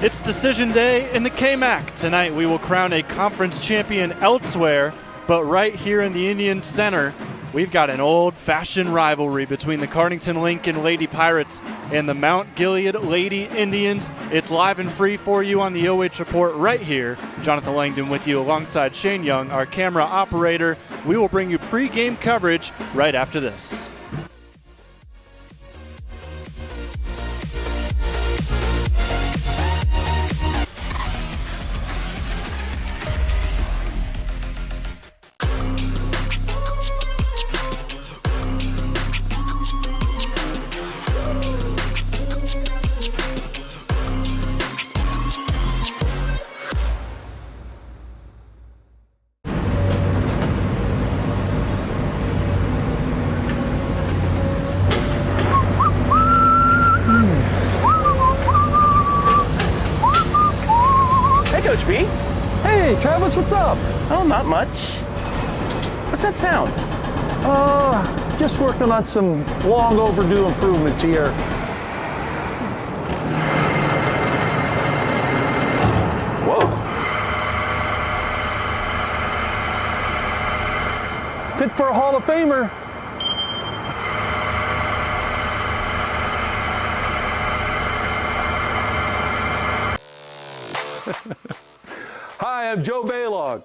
It's decision day in the KMAC. Tonight we will crown a conference champion elsewhere, but right here in the Indian Center, we've got an old-fashioned rivalry between the Cardington Lady Pirates and the Mount Gilead Lady Indians. It's live and free for you on the OH Report right here. Jonathan Langdon with you alongside Shane Young, our camera operator. We will bring you pre-game coverage right after this. Coach B. Hey, Travis, what's up? Oh, not much. What's that sound? Just working on some long overdue improvements here. Whoa. Fit for a Hall of Famer. Hi, I'm Joe Baylog.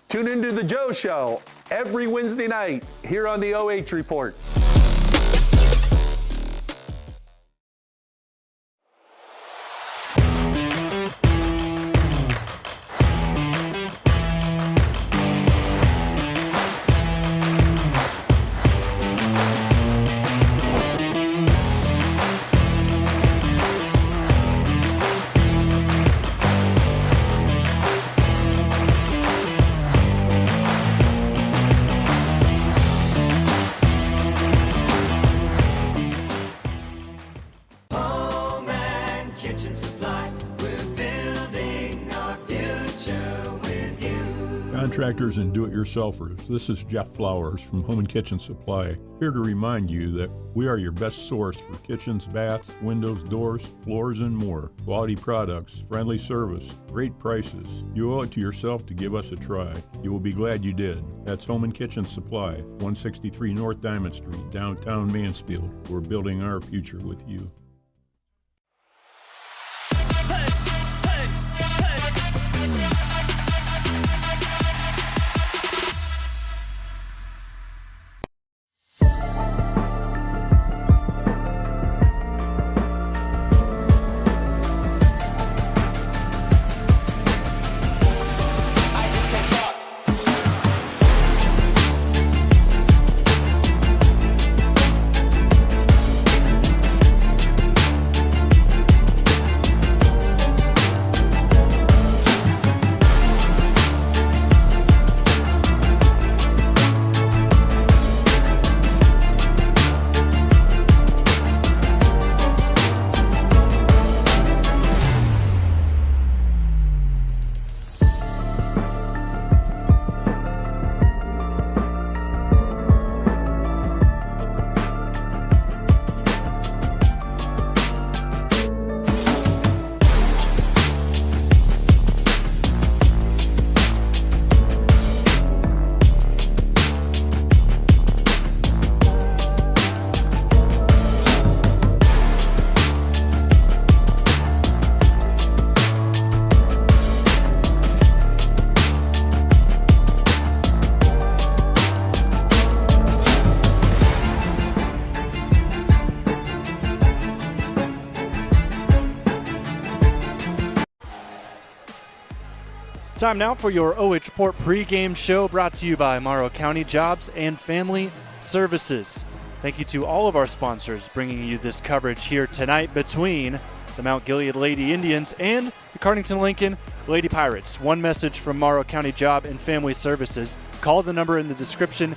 Tune into The Joe Show every Wednesday night here on the OH Report. Contractors and do-it-yourselfers, this is Jeff Flowers from Home and Kitchen Supply, here to remind you that we are your best source for kitchens, baths, windows, doors, floors, and more. Quality products, friendly service, great prices. You owe it to yourself to give us a try. You will be glad you did. That's Home and Kitchen Supply, 163 North Diamond Street, downtown Mansfield. We're building our future with you. Time now for your OH Report pregame show brought to you by Morrow County Jobs and Family Services. Thank you to all of our sponsors bringing you this coverage here tonight between the Mount Gilead Lady Indians and the Cardington Lady Pirates. One message from Morrow County Job and Family Services. Call the number in the description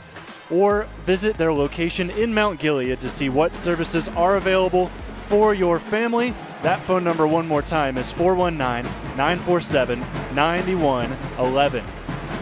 or visit their location in Mount Gilead to see what services are available for your family. That phone number one more time is 419-947-9111.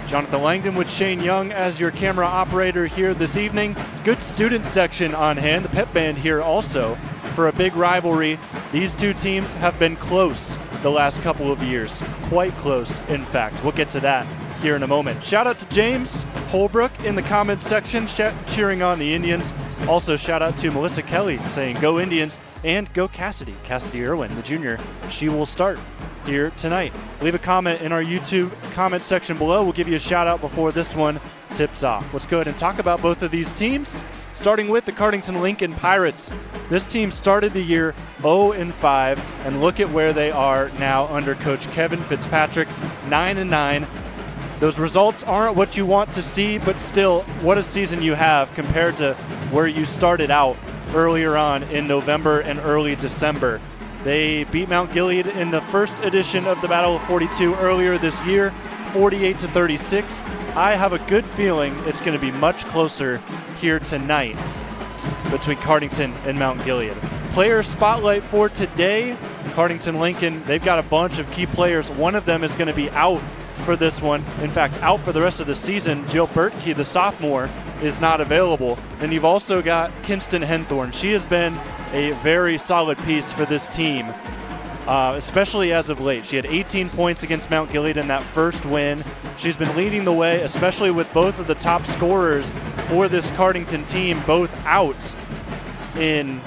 Jonathan Langdon with Shane Young as your camera operator here this evening. Good student section on hand. The pep band here also for a big rivalry. These two teams have been close the last couple of years. Quite close, in fact. We'll get to that here in a moment. Shout out to James Holbrook in the comments section cheering on the Indians. Also shout out to Melissa Kelly saying go Indians, and go Cassidy Irwin, the junior. She will start here tonight. Leave a comment in our YouTube comment section below. We'll give you a shout out before this one tips off. Let's go ahead and talk about both of these teams, starting with the Cardington Lady Pirates. This team started the year 0-5, and look at where they are now under Coach Kevin Fitzpatrick, 9-9. Those results aren't what you want to see, but still, what a season you have compared to where you started out earlier on in November and early December. They beat Mount Gilead in the first edition of the Battle of 42 earlier this year, 48-36. I have a good feeling it's going to be much closer here tonight between Cardington and Mount Gilead. Player spotlight for today, Cardington Lincoln, they've got a bunch of key players. One of them is going to be out for this one. In fact, out for the rest of the season. Jill Bertkey, the sophomore, is not available. Then you've also got Kinston Henthorne. She has been a very solid piece for this team, especially as of late. She had 18 points against Mount Gilead in that first win. She's been leading the way, especially with both of the top scorers for this Cardington team, both out in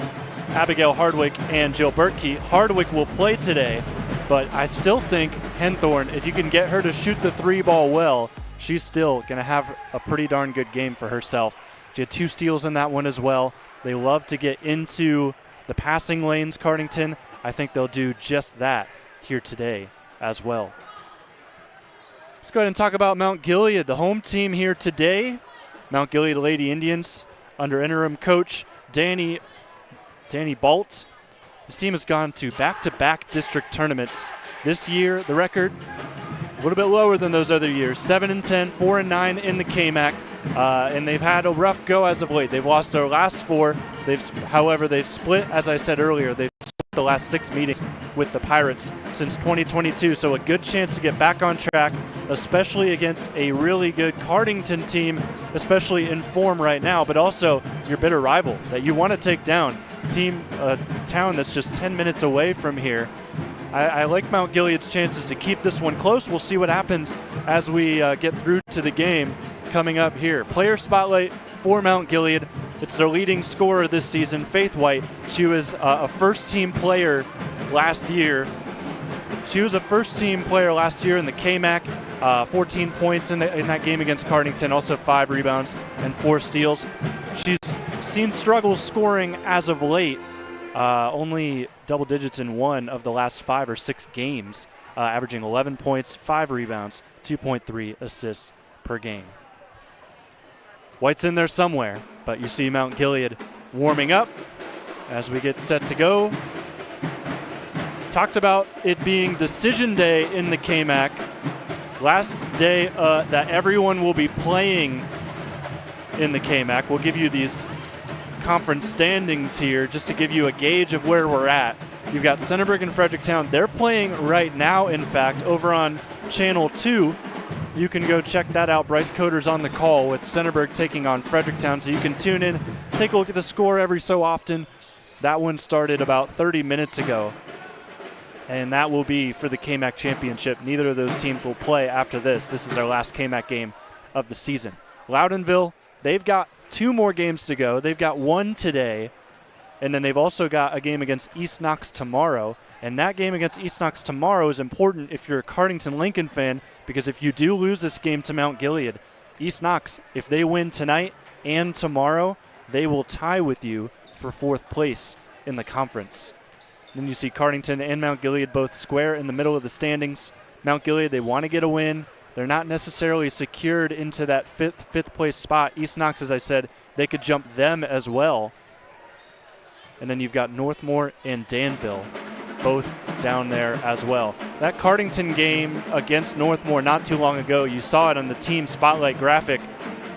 Abigail Hardwick and Jill Bertkey. Hardwick will play today, but I still think Henthorne, if you can get her to shoot the three ball well, she's still going to have a pretty darn good game for herself. She had 2 steals in that one as well. They love to get into the passing lanes, Cardington. I think they'll do just that here today as well. Let's go ahead and talk about Mount Gilead, the home team here today. Mount Gilead Lady Indians under interim coach Danny Balt. This team has gone to back-to-back district tournaments. This year, the record, a little bit lower than those other years. 7-10, 4-9 in the KMAC, and they've had a rough go as of late. They've lost their last 4. However, they've split, as I said earlier, they've split the last 6 meetings with the Pirates since 2022, so a good chance to get back on track, especially against a really good Cardington team, especially in form right now, but also your bitter rival that you want to take down. A town that's just 10 minutes away from here. I like Mount Gilead's chances to keep this one close. We'll see what happens as we get through to the game coming up here. Player spotlight for Mount Gilead. It's their leading scorer this season, Faith White. She was a first-team player last year. She was a first-team player last year in the KMAC, 14 points in that game against Cardington, also 5 rebounds and 4 steals. She's seen struggles scoring as of late, only double digits in 1 of the last 5 or 6 games, averaging 11 points, 5 rebounds, 2.3 assists per game. White's in there somewhere, but you see Mount Gilead warming up as we get set to go. Talked about it being decision day in the KMAC. Last day that everyone will be playing in the KMAC. We'll give you these conference standings here just to give you a gauge of where we're at. You've got Centerburg and Fredericktown. They're playing right now, in fact, over on Channel 2. You can go check that out. Bryce Coder's on the call with Centerburg taking on Fredericktown, so you can tune in, take a look at the score every so often. That one started about 30 minutes ago, and that will be for the KMAC championship. Neither of those teams will play after this. This is our last KMAC game of the season. Loudonville, they've got 2 more games to go. They've got 1 today, and then they've also got a game against East Knox tomorrow. And that game against East Knox tomorrow is important if you're a Cardington Lincoln fan, because if you do lose this game to Mount Gilead, East Knox, if they win tonight and tomorrow, they will tie with you for 4th place in the conference. Then you see Cardington and Mount Gilead both square in the middle of the standings. Mount Gilead, they want to get a win. They're not necessarily secured into that fifth place spot. East Knox, as I said, they could jump them as well. And then you've got Northmore and Danville, both down there as well. That Cardington game against Northmore not too long ago, you saw it on the team spotlight graphic.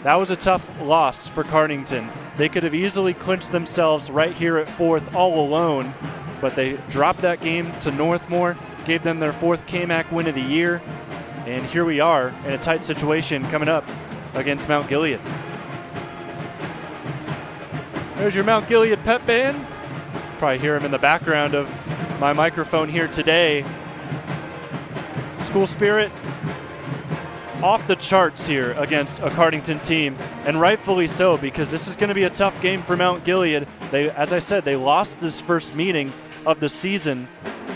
That was a tough loss for Cardington. They could have easily clinched themselves right here at 4th all alone, but they dropped that game to Northmore, gave them their 4th KMAC win of the year, and here we are in a tight situation coming up against Mount Gilead. There's your Mount Gilead pep band. Probably hear him in the background of my microphone here today. school spirit off the charts here against a Cardington team, and rightfully so, because this is going to be a tough game for Mount Gilead. As I said, they lost this first meeting of the season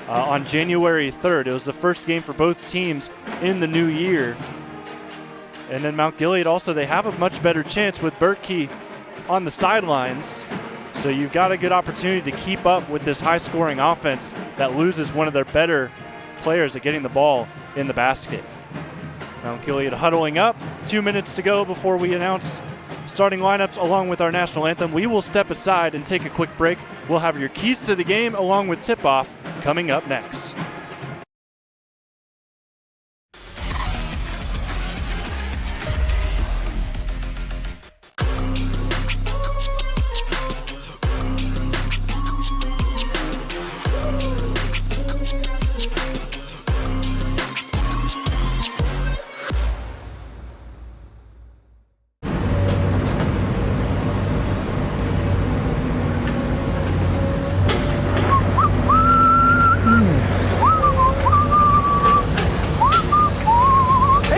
on January 3rd. It was the first game for both teams in the new year. And then Mount Gilead also, they have a much better chance with Bertkey on the sidelines. So you've got a good opportunity to keep up with this high-scoring offense that loses one of their better players at getting the ball in the basket. Mount Gilead huddling up. 2 minutes to go before we announce starting lineups along with our national anthem. We will step aside and take a quick break. We'll have your keys to the game along with tip-off coming up next.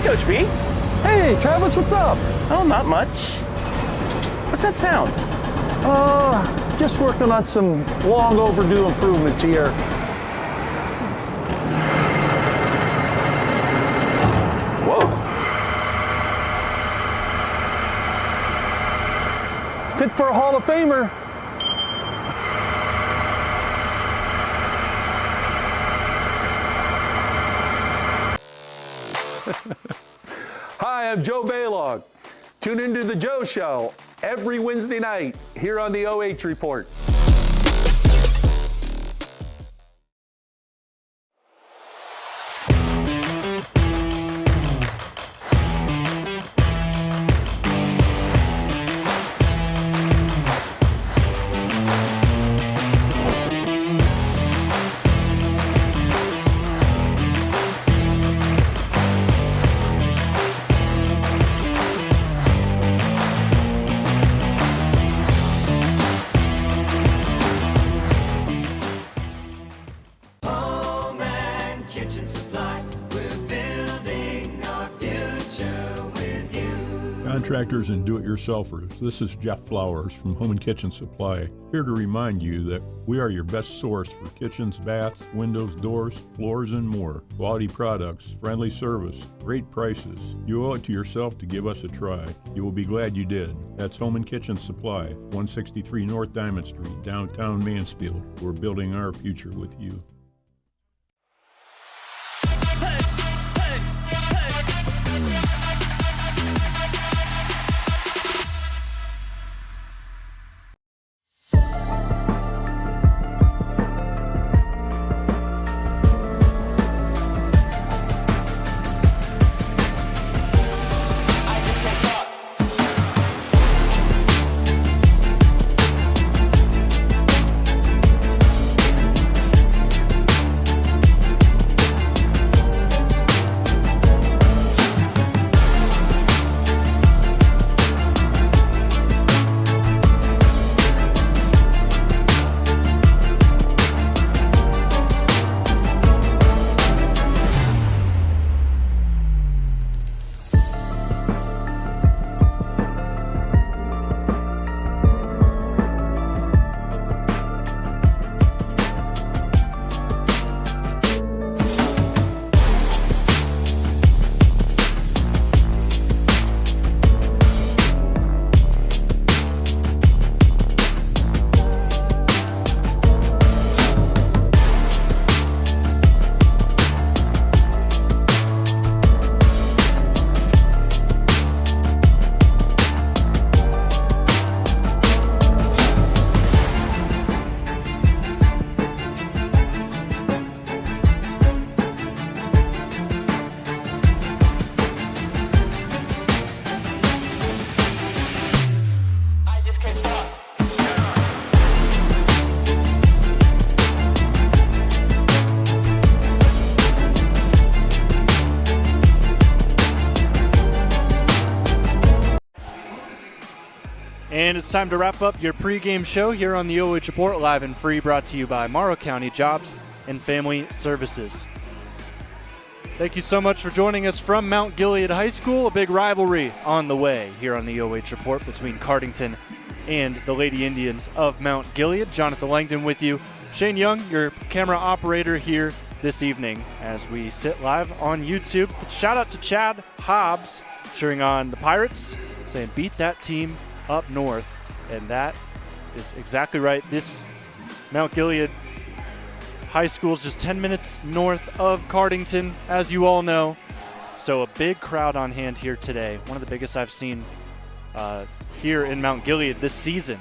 Coach B? Hey, Travis, what's up? Oh, not much. What's that sound? Just working on some long overdue improvements here. Whoa. Fit for a Hall of Famer. Hi, I'm Joe Baylog. Tune into the Joe Show every Wednesday night here on the OH Report. Contractors and do-it-yourselfers, this is Jeff Flowers from Home and Kitchen Supply, here to remind you that we are your best source for kitchens, baths, windows, doors, floors, and more. Quality products, friendly service, great prices. You owe it to yourself to give us a try. You will be glad you did. That's Home and Kitchen Supply, 163 North Diamond Street, downtown Mansfield. We're building our future with you. And it's time to wrap up your pregame show here on the OH Report, live and free, brought to you by Morrow County Jobs and Family Services. Thank you so much for joining us from Mount Gilead High School. A big rivalry on the way here on the OH Report between Cardington and the Lady Indians of Mount Gilead. Jonathan Langdon with you. Shane Young, your camera operator here this evening as we sit live on YouTube. Shout out to Chad Hobbs cheering on the Pirates, saying beat that team up north. And that is exactly right. This Mount Gilead High School is just 10 minutes north of Cardington, as you all know. So a big crowd on hand here today. One of the biggest I've seen here in Mount Gilead this season.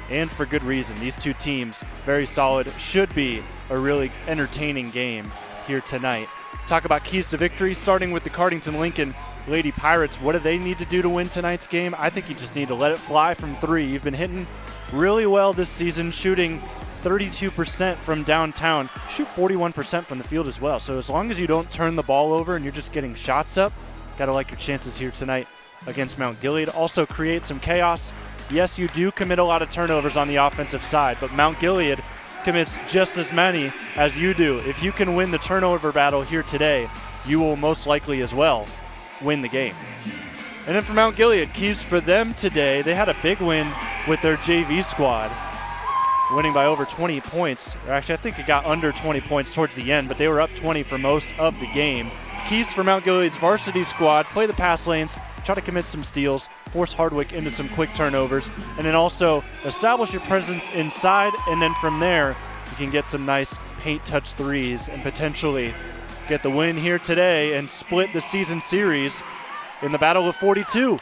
And for good reason. These two teams, very solid. Should be a really entertaining game here tonight. Talk about keys to victory, starting with the Cardington Lincoln Lady Pirates. What do they need to do to win tonight's game? I think you just need to let it fly from three. You've been hitting really well this season, shooting 32% from downtown. Shoot 41% from the field as well. So as long as you don't turn the ball over and you're just getting shots up, gotta like your chances here tonight against Mount Gilead. Also create some chaos. Yes, you do commit a lot of turnovers on the offensive side, but Mount Gilead commits just as many as you do. If you can win the turnover battle here today, you will most likely as well win the game. And then for Mount Gilead, keys for them today, they had a big win with their JV squad, winning by over 20 points. Or actually, I think it got under 20 points towards the end, but they were up 20 for most of the game. Keys for Mount Gilead's varsity squad: play the pass lanes, try to commit some steals, force Hardwick into some quick turnovers, and then also establish your presence inside, and then from there, you can get some nice paint touch threes and potentially get the win here today and split the season series in the Battle of 42.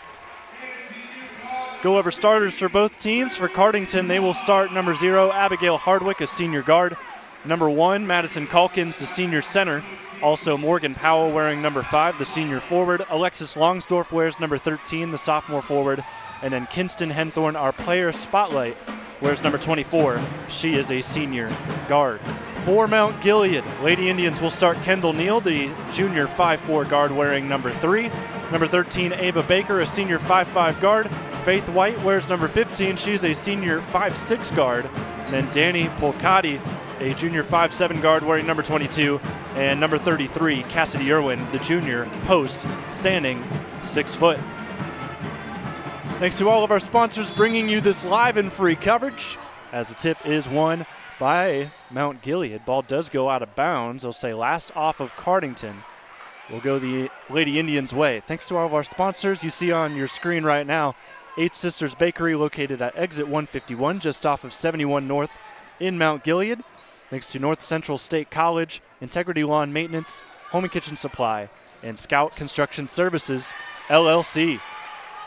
Go over starters for both teams. For Cardington, they will start number 0, Abigail Hardwick, a senior guard. Number 1, Madison Calkins, the senior center. Also Morgan Powell wearing number 5, the senior forward. Alexis Longsdorf wears number 13, the sophomore forward. And then Kinston Henthorn, our player spotlight, wears number 24. She is a senior guard. For Mount Gilead, Lady Indians will start Kendall Neal, the junior 5'4 guard wearing number 3. Number 13, Ava Baker, a senior 5'5 guard. Faith White wears number 15. She's a senior 5'6 guard. And then Danny Polcati, a junior 5'7 guard wearing number 22. And number 33, Cassidy Irwin, the junior post, standing 6 foot. Thanks to all of our sponsors bringing you this live and free coverage, as the tip is won by Mount Gilead. Ball does go out of bounds. They'll say last off of Cardington will go the Lady Indians' way. Thanks to all of our sponsors you see on your screen right now. 8 Sisters Bakery, located at exit 151, just off of 71 North in Mount Gilead. Thanks to North Central State College, Integrity Lawn Maintenance, Home and Kitchen Supply, and Scout Construction Services, LLC.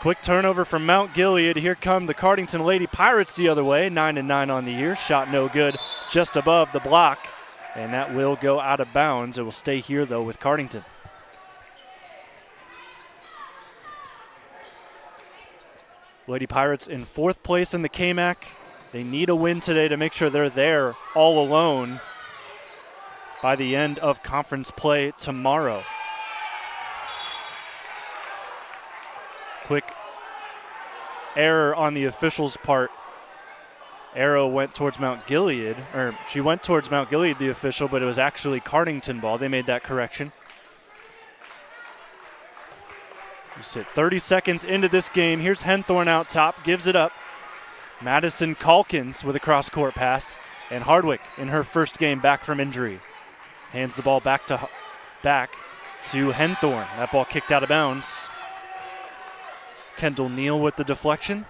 Quick turnover from Mount Gilead. Here come the Cardington Lady Pirates the other way. 9-9 on the year. Shot no good, just above the block. And that will go out of bounds. It will stay here, though, with Cardington. Lady Pirates in 4th place in the KMAC. They need a win today to make sure they're there all alone by the end of conference play tomorrow. Quick error on the official's part. Arrow went towards Mount Gilead, or she went towards Mount Gilead, the official, but it was actually Cardington ball. They made that correction. You sit 30 seconds into this game. Here's Henthorn out top, gives it up. Madison Calkins with a cross-court pass, and Hardwick in her first game back from injury. Hands the ball back to Henthorn. That ball kicked out of bounds. Kendall Neal with the deflection.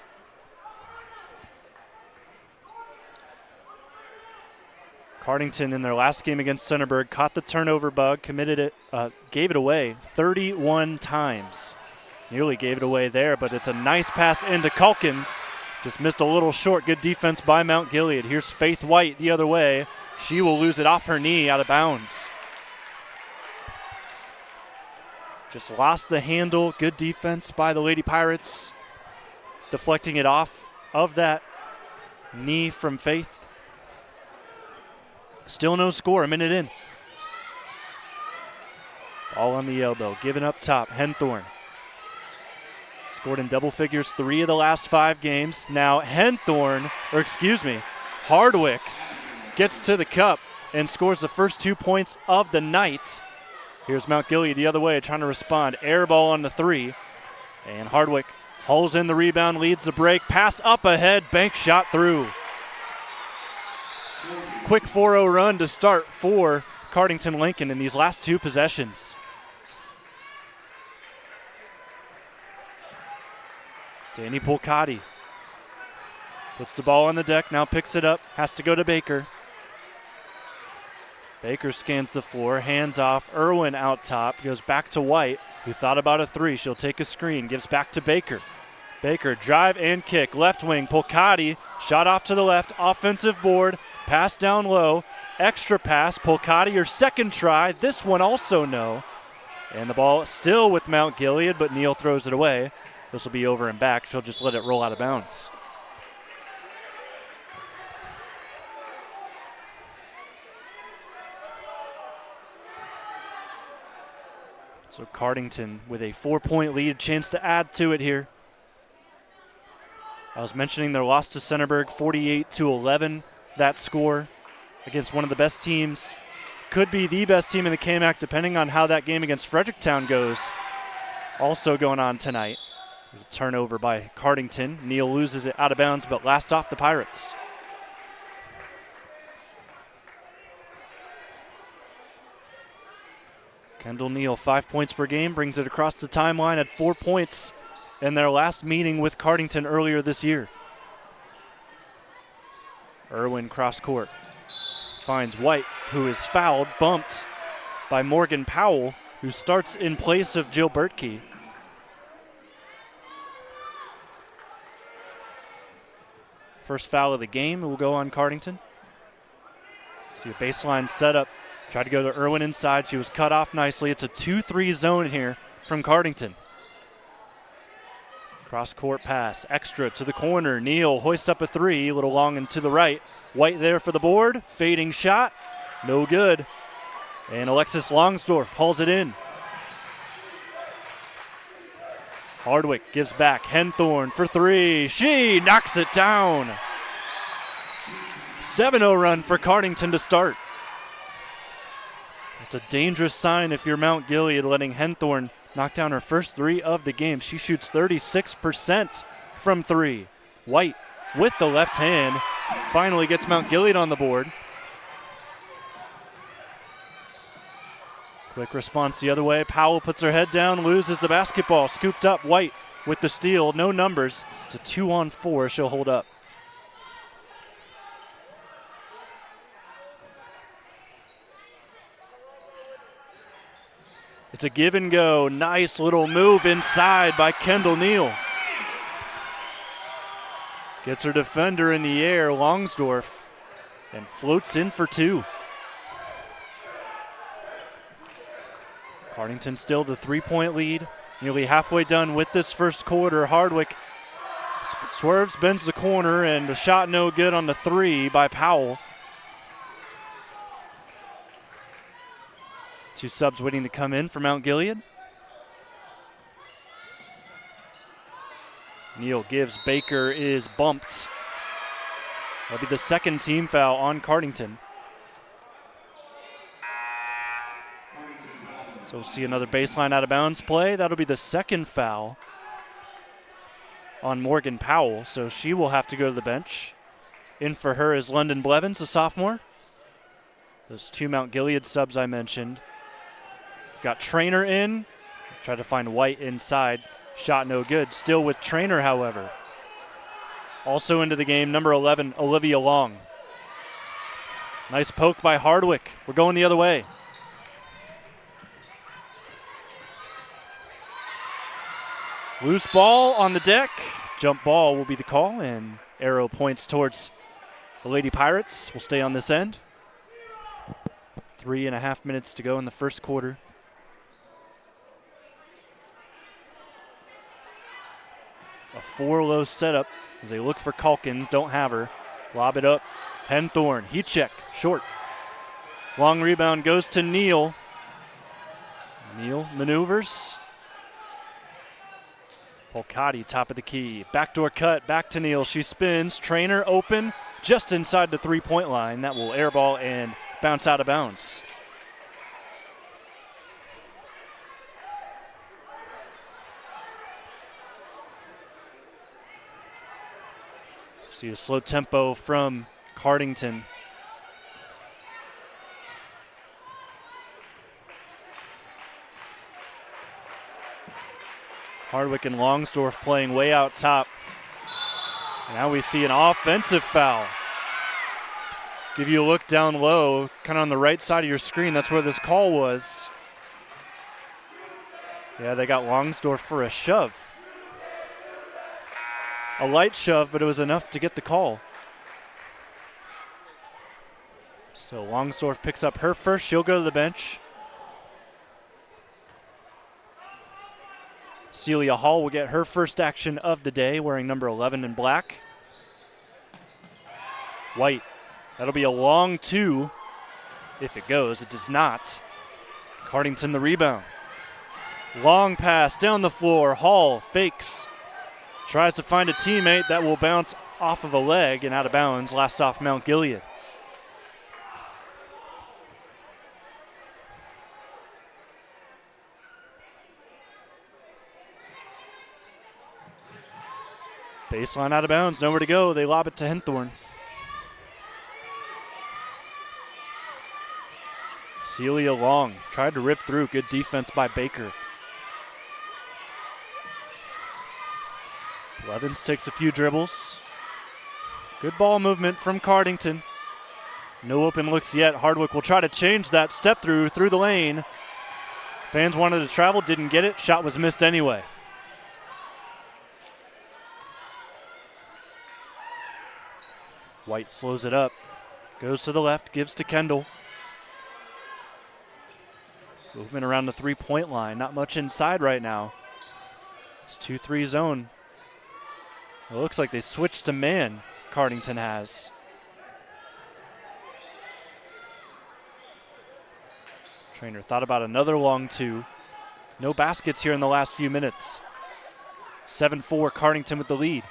Cardington in their last game against Centerburg caught the turnover bug, gave it away 31 times. Nearly gave it away there, but it's a nice pass into Calkins. Just missed a little short. Good defense by Mount Gilead. Here's Faith White the other way. She will lose it off her knee, out of bounds. Just lost the handle. Good defense by the Lady Pirates. Deflecting it off of that knee from Faith. Still no score, a minute in. Ball on the elbow, given up top. Henthorn. Scored in double figures 3 of the last 5 games. Now Hardwick gets to the cup. and scores the first 2 points of the night. Here's Mount Gilead the other way, trying to respond. Air ball on the 3. And Hardwick hauls in the rebound, leads the break. Pass up ahead, bank shot through. Quick 4-0 run to start for Cardington Lincoln in these last 2 possessions. Danny Polcati puts the ball on the deck, now picks it up, has to go to Baker. Baker scans the floor, hands off. Irwin out top, goes back to White, who thought about a 3. She'll take a screen, gives back to Baker. Baker, drive and kick, left wing. Polcati, shot off to the left, offensive board, pass down low, extra pass. Polcati, her second try. This one also no. And the ball still with Mount Gilead, but Neal throws it away. This will be over and back. She'll just let it roll out of bounds. So Cardington with a 4-point lead, chance to add to it here. I was mentioning their loss to Centerburg, 48-11, that score against one of the best teams. Could be the best team in the KMAC depending on how that game against Fredericktown goes. Also going on tonight. There's a turnover by Cardington. Neal loses it out of bounds, but last off the Pirates. Kendall Neal, 5 points per game, brings it across the timeline at 4 points in their last meeting with Cardington earlier this year. Irwin cross court. Finds White, who is fouled, bumped by Morgan Powell, who starts in place of Jill Bertkey. First foul of the game will go on Cardington. See a baseline setup. Tried to go to Irwin inside. She was cut off nicely. It's a 2-3 zone here from Cardington. Cross-court pass. Extra to the corner. Neal hoists up a 3. A little long and to the right. White there for the board. Fading shot. No good. And Alexis Longsdorf hauls it in. Hardwick gives back. Henthorn for 3. She knocks it down. 7-0 run for Cardington to start. It's a dangerous sign if you're Mount Gilead, letting Henthorn knock down her first 3 of the game. She shoots 36% from 3. White with the left hand finally gets Mount Gilead on the board. Quick response the other way. Powell puts her head down, loses the basketball. Scooped up. White with the steal. No numbers. It's a 2-on-4. She'll hold up. It's a give and go. Nice little move inside by Kendall Neal. Gets her defender in the air, Longsdorf, and floats in for 2. Cardington still the 3-point lead. Nearly halfway done with this first quarter. Hardwick swerves, bends the corner, and a shot no good on the 3 by Powell. 2 subs waiting to come in for Mount Gilead. Neal gives. Baker is bumped. That'll be the second team foul on Cardington. So we'll see another baseline out of bounds play. That'll be the second foul on Morgan Powell. So she will have to go to the bench. In for her is London Blevins, a sophomore. Those 2 Mount Gilead subs I mentioned. Got Trainer in. Tried to find White inside. Shot no good. Still with Trainer, however. Also into the game, number 11, Olivia Long. Nice poke by Hardwick. We're going the other way. Loose ball on the deck. Jump ball will be the call, and arrow points towards the Lady Pirates. Will stay on this end. 3.5 minutes to go in the first quarter. A 4-low setup as they look for Calkins. Don't have her. Lob it up. Henthorn. Heat check. Short. Long rebound goes to Neal. Neal maneuvers. Polcati, top of the key. Backdoor cut. Back to Neal. She spins. Trainer open just inside the 3-point line. That will airball and bounce out of bounds. See a slow tempo from Cardington. Hardwick and Longsdorff playing way out top. Now we see an offensive foul. Give you a look down low, kind of on the right side of your screen. That's where this call was. Yeah, they got Longsdorff for a shove. A light shove, but it was enough to get the call. So Longsdorff picks up her first. She'll go to the bench. Celia Hall will get her first action of the day, wearing number 11 in black. White. That'll be a long 2 if it goes. It does not. Cardington the rebound. Long pass down the floor. Hall fakes. Tries to find a teammate that will bounce off of a leg and out of bounds. Last off Mount Gilead. Baseline out of bounds, nowhere to go. They lob it to Henthorn. Celia Long tried to rip through. Good defense by Baker. Blevins takes a few dribbles. Good ball movement from Cardington. No open looks yet. Hardwick will try to change that. Step through the lane. Fans wanted to travel, didn't get it. Shot was missed anyway. White slows it up. Goes to the left, gives to Kendall. Movement around the three-point line. Not much inside right now. It's 2-3 zone. It looks like they switched to man, Cardington has. Trainer thought about another long 2. No baskets here in the last few minutes. 7-4, Cardington with the lead.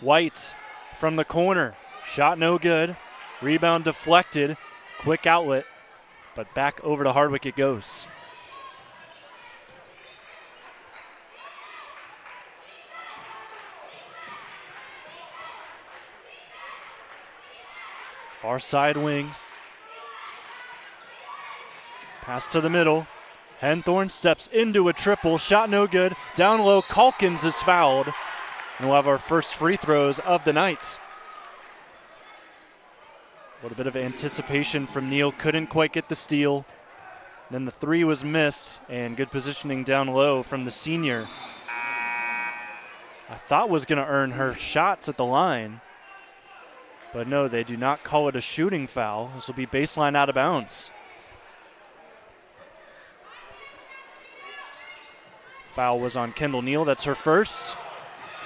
White from the corner. Shot no good. Rebound deflected. Quick outlet. But back over to Hardwick it goes. Far side wing. Pass to the middle. Henthorn steps into a triple. Shot no good. Down low, Calkins is fouled. And we'll have our first free throws of the night. A little bit of anticipation from Neal. Couldn't quite get the steal. Then the 3 was missed, and good positioning down low from the senior. I thought was going to earn her shots at the line. But no, they do not call it a shooting foul. This will be baseline out of bounds. Foul was on Kendall Neal. That's her first.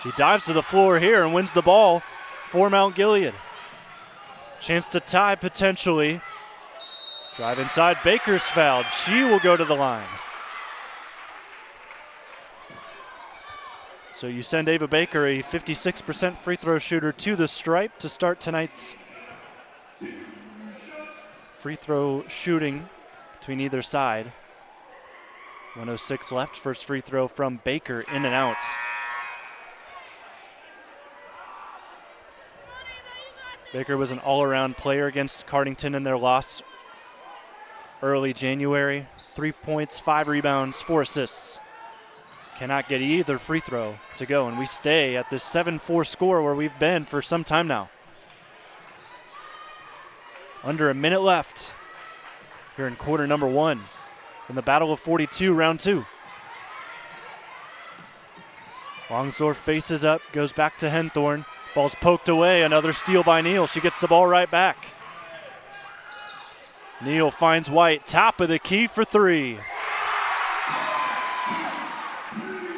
She dives to the floor here and wins the ball for Mount Gilead. Chance to tie potentially. Drive inside. Baker's fouled. She will go to the line. So you send Ava Baker, a 56% free throw shooter, to the stripe to start tonight's free throw shooting between either side. 1:06 left. First free throw from Baker, in and out. Baker was an all-around player against Cardington in their loss early January. 3 points, 5 rebounds, 4 assists. Cannot get either free throw to go, and we stay at this 7-4 score where we've been for some time now. Under a minute left here in quarter number 1 in the Battle of 42, round 2. Longsdorff faces up, goes back to Henthorn. Ball's poked away, another steal by Neal. She gets the ball right back. Neal finds White, top of the key for 3.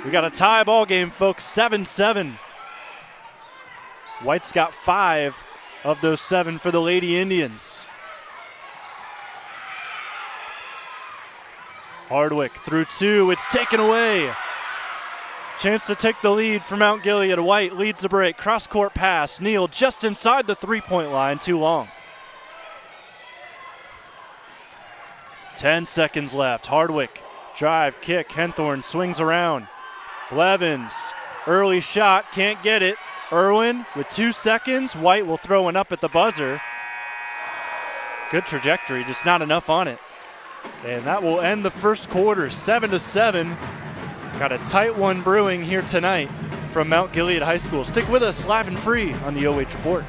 We got a tie ball game, folks, 7-7. White's got 5 of those 7 for the Lady Indians. Hardwick through 2, it's taken away. Chance to take the lead for Mount Gilead. White leads the break. Cross-court pass. Neal just inside the three-point line. Too long. 10 seconds left. Hardwick, drive, kick. Henthorn swings around. Blevins, early shot, can't get it. Irwin with 2 seconds. White will throw one up at the buzzer. Good trajectory, just not enough on it. And that will end the first quarter, 7-7. Got a tight one brewing here tonight from Mount Gilead High School. Stick with us live and free on the OH Report.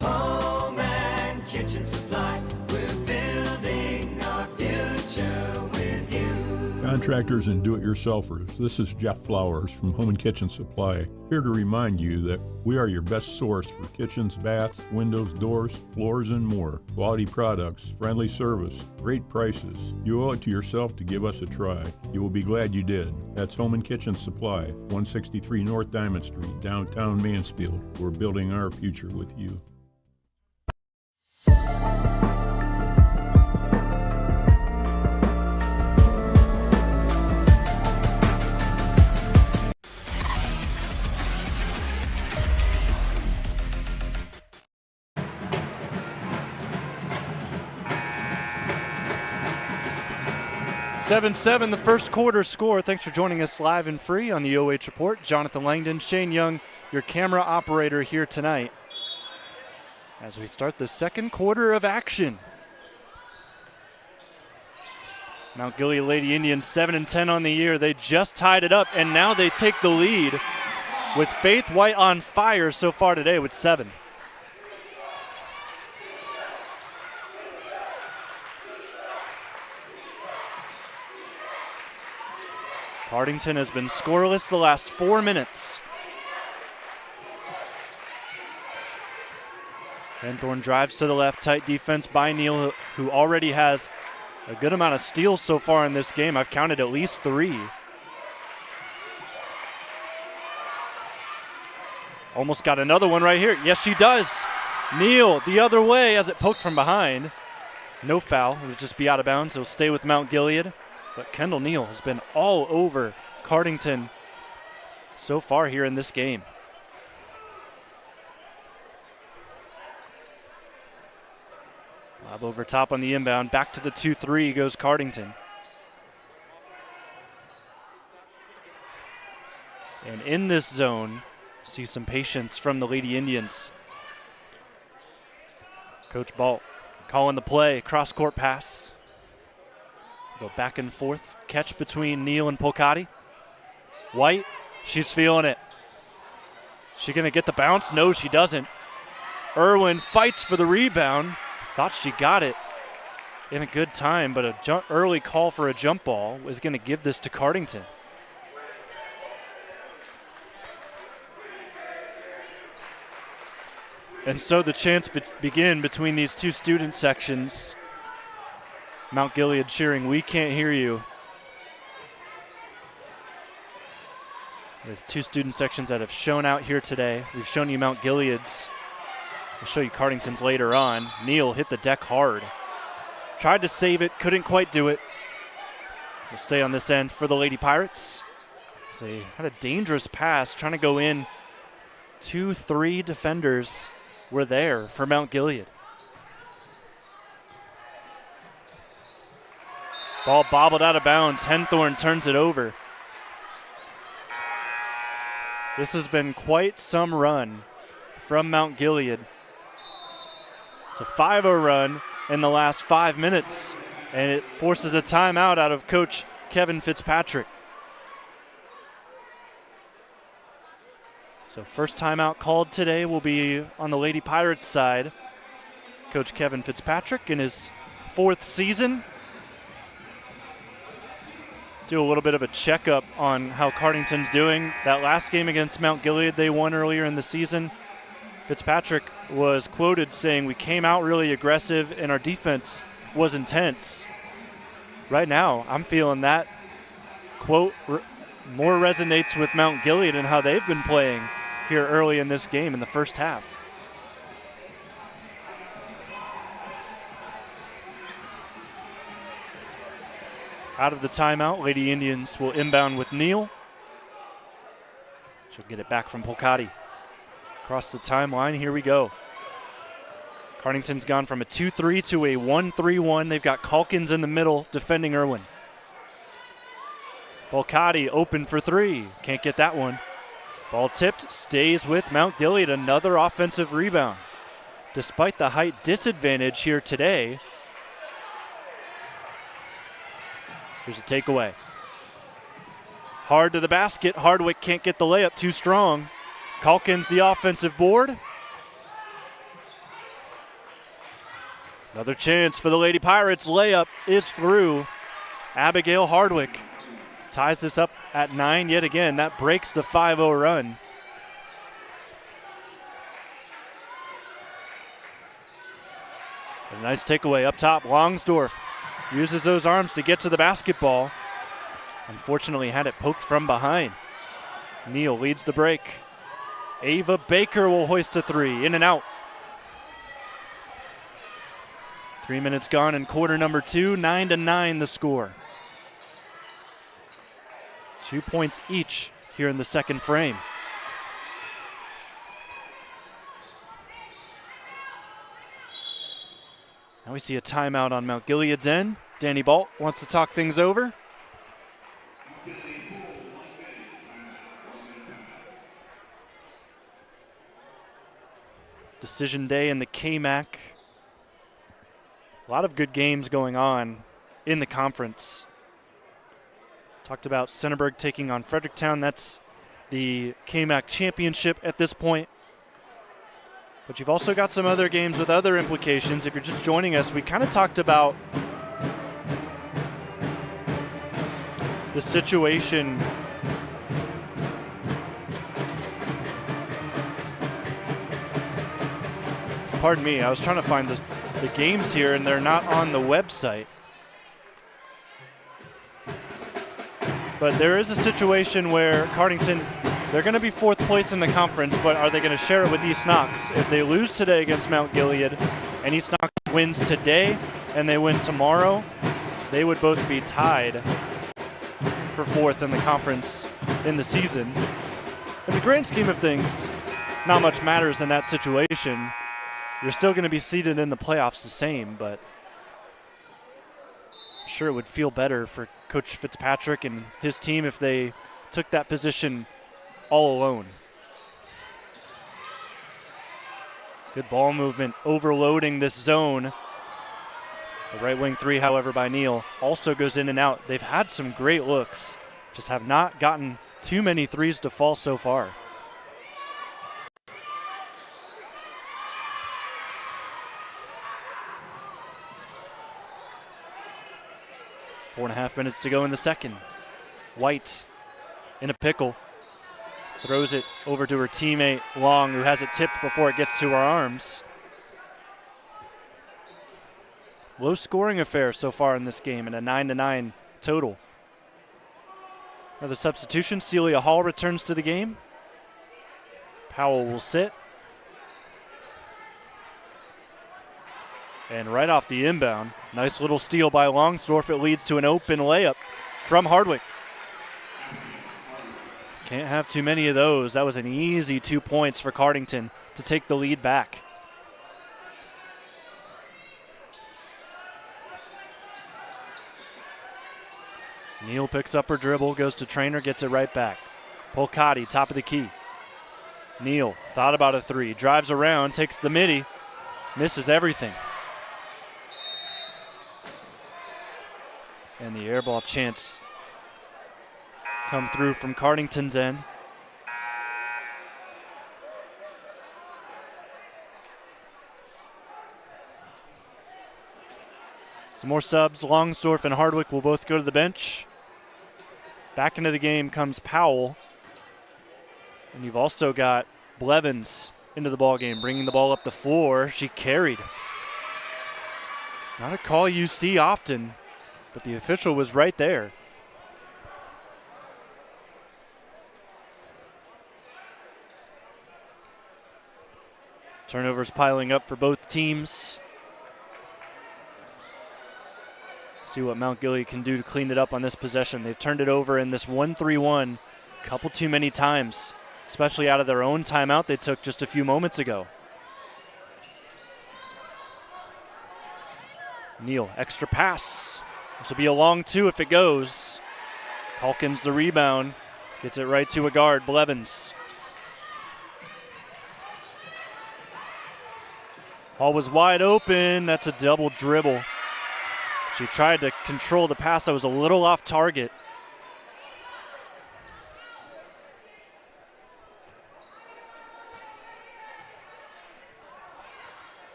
Home and kitchen supply, we're building our future with you. Contractors and do-it-yourselfers, this is Jeff Flowers from Home and Kitchen Supply, here to remind you that we are your best source for kitchens, baths, windows, doors, floors, and more. Quality products, friendly service, great prices. You owe it to yourself to give us a try. You will be glad you did. That's Home and Kitchen Supply, 163 North Diamond Street, downtown Mansfield. We're building our future with you. Seven, the first quarter score. Thanks for joining us live and free on the OH Report. Jonathan Langdon, Shane Young, your camera operator here tonight as we start the second quarter of action. Mount Gilead Lady Indians 7-10 on the year. They just tied it up, and now they take the lead with Faith White on fire so far today with 7. Cardington has been scoreless the last 4 minutes. Henthorn drives to the left, tight defense by Neal, who already has a good amount of steals so far in this game. I've counted at least 3. Almost got another one right here. Yes, she does. Neal the other way as it poked from behind. No foul. It'll just be out of bounds. It'll stay with Mount Gilead. But Kendall Neal has been all over Cardington so far here in this game. Lob over top on the inbound. Back to the 2-3 goes Cardington. And in this zone, see some patience from the Lady Indians. Coach Balt calling the play, cross-court pass. Go back and forth, catch between Neal and Polcati. White, she's feeling it. She gonna get the bounce? No, she doesn't. Irwin fights for the rebound. Thought she got it in a good time, but a early call for a jump ball is gonna give this to Cardington. And so the chants begin between these two student sections. Mount Gilead cheering, "We can't hear you." With two student sections that have shown out here today. We've shown you Mount Gilead's. We'll show you Cardington's later on. Neal hit the deck hard. Tried to save it, couldn't quite do it. We'll stay on this end for the Lady Pirates. They had a dangerous pass trying to go in. 2-3 defenders were there for Mount Gilead. Ball bobbled out of bounds. Henthorn turns it over. This has been quite some run from Mount Gilead. It's a 5-0 run in the last 5 minutes, and it forces a timeout out of Coach Kevin Fitzpatrick. So first timeout called today will be on the Lady Pirates side. Coach Kevin Fitzpatrick in his 4th season. Do a little bit of a checkup on how Cardington's doing. That last game against Mount Gilead they won earlier in the season. Fitzpatrick was quoted saying, "We came out really aggressive and our defense was intense." Right now, I'm feeling that quote more resonates with Mount Gilead and how they've been playing here early in this game in the first half. out of the timeout. Lady Indians will inbound with Neal. She'll get it back from Polcati. Across the timeline, here we go. Cardington's gone from a 2-3 to a 1-3-1. They've got Calkins in the middle defending Irwin. Polcati open for three. Can't get that one. Ball tipped, stays with Mount Gilead. Another offensive rebound. Despite the height disadvantage here today, here's a takeaway. Hard to the basket. Hardwick can't get the layup, too strong. Calkins the offensive board. Another chance for the Lady Pirates. Layup is through. Abigail Hardwick ties this up at 9 yet again. That breaks the 5-0 run. A nice takeaway up top. Longsdorf uses those arms to get to the basketball. Unfortunately had it poked from behind. Neal leads the break. Ava Baker will hoist a three. In and out. 3 minutes gone in quarter number 2. 9-9 the score. 2 points each here in the second frame. Now we see a timeout on Mount Gilead's end. Danny Balt wants to talk things over. Decision day in the KMAC. A lot of good games going on in the conference. Talked about Centerburg taking on Fredericktown. That's the KMAC championship at this point. But you've also got some other games with other implications. If you're just joining us, we kind of talked about the situation pardon me, I was trying to find the games here and they're not on the website. But there is a situation where Cardington, they're going to be fourth place in the conference, but are they going to share it with East Knox? If they lose today against Mount Gilead and East Knox wins today and they win tomorrow, they would both be tied for fourth in the conference in the season. In the grand scheme of things, not much matters in that situation. You're still going to be seated in the playoffs the same, but I'm sure it would feel better for Coach Fitzpatrick and his team if they took that position all alone. Good ball movement, overloading this zone. The right wing three, however, by Neal also goes in and out. They've had some great looks, just have not gotten too many threes to fall so far. Four and a half minutes to go in the second. White in a pickle. Throws it over to her teammate, Long, who has it tipped before it gets to her arms. Low scoring affair so far in this game and a 9-9 total. Another substitution. Celia Hall returns to the game. Powell will sit. And right off the inbound, nice little steal by Longsdorf. It leads to an open layup from Hardwick. Can't have too many of those. That was an easy 2 points for Cardington to take the lead back. Neal picks up her dribble, goes to Trainer, gets it right back. Polcati, top of the key. Neal thought about a three, drives around, takes the midi, misses everything. And the air ball chance come through from Cardington's end. Some more subs. Longsdorf and Hardwick will both go to the bench. Back into the game comes Powell. And you've also got Blevins into the ball game, bringing the ball up the floor. She carried. Not a call you see often, but the official was right there. Turnovers piling up for both teams. See what Mount Gilead can do to clean it up on this possession. They've turned it over in this 1-3-1 a couple too many times, especially out of their own timeout they took just a few moments ago. Neal, extra pass. This will be a long two if it goes. Calkins the rebound. Gets it right to a guard, Blevins. Hall was wide open. That's a double dribble. She tried to control the pass that was a little off target.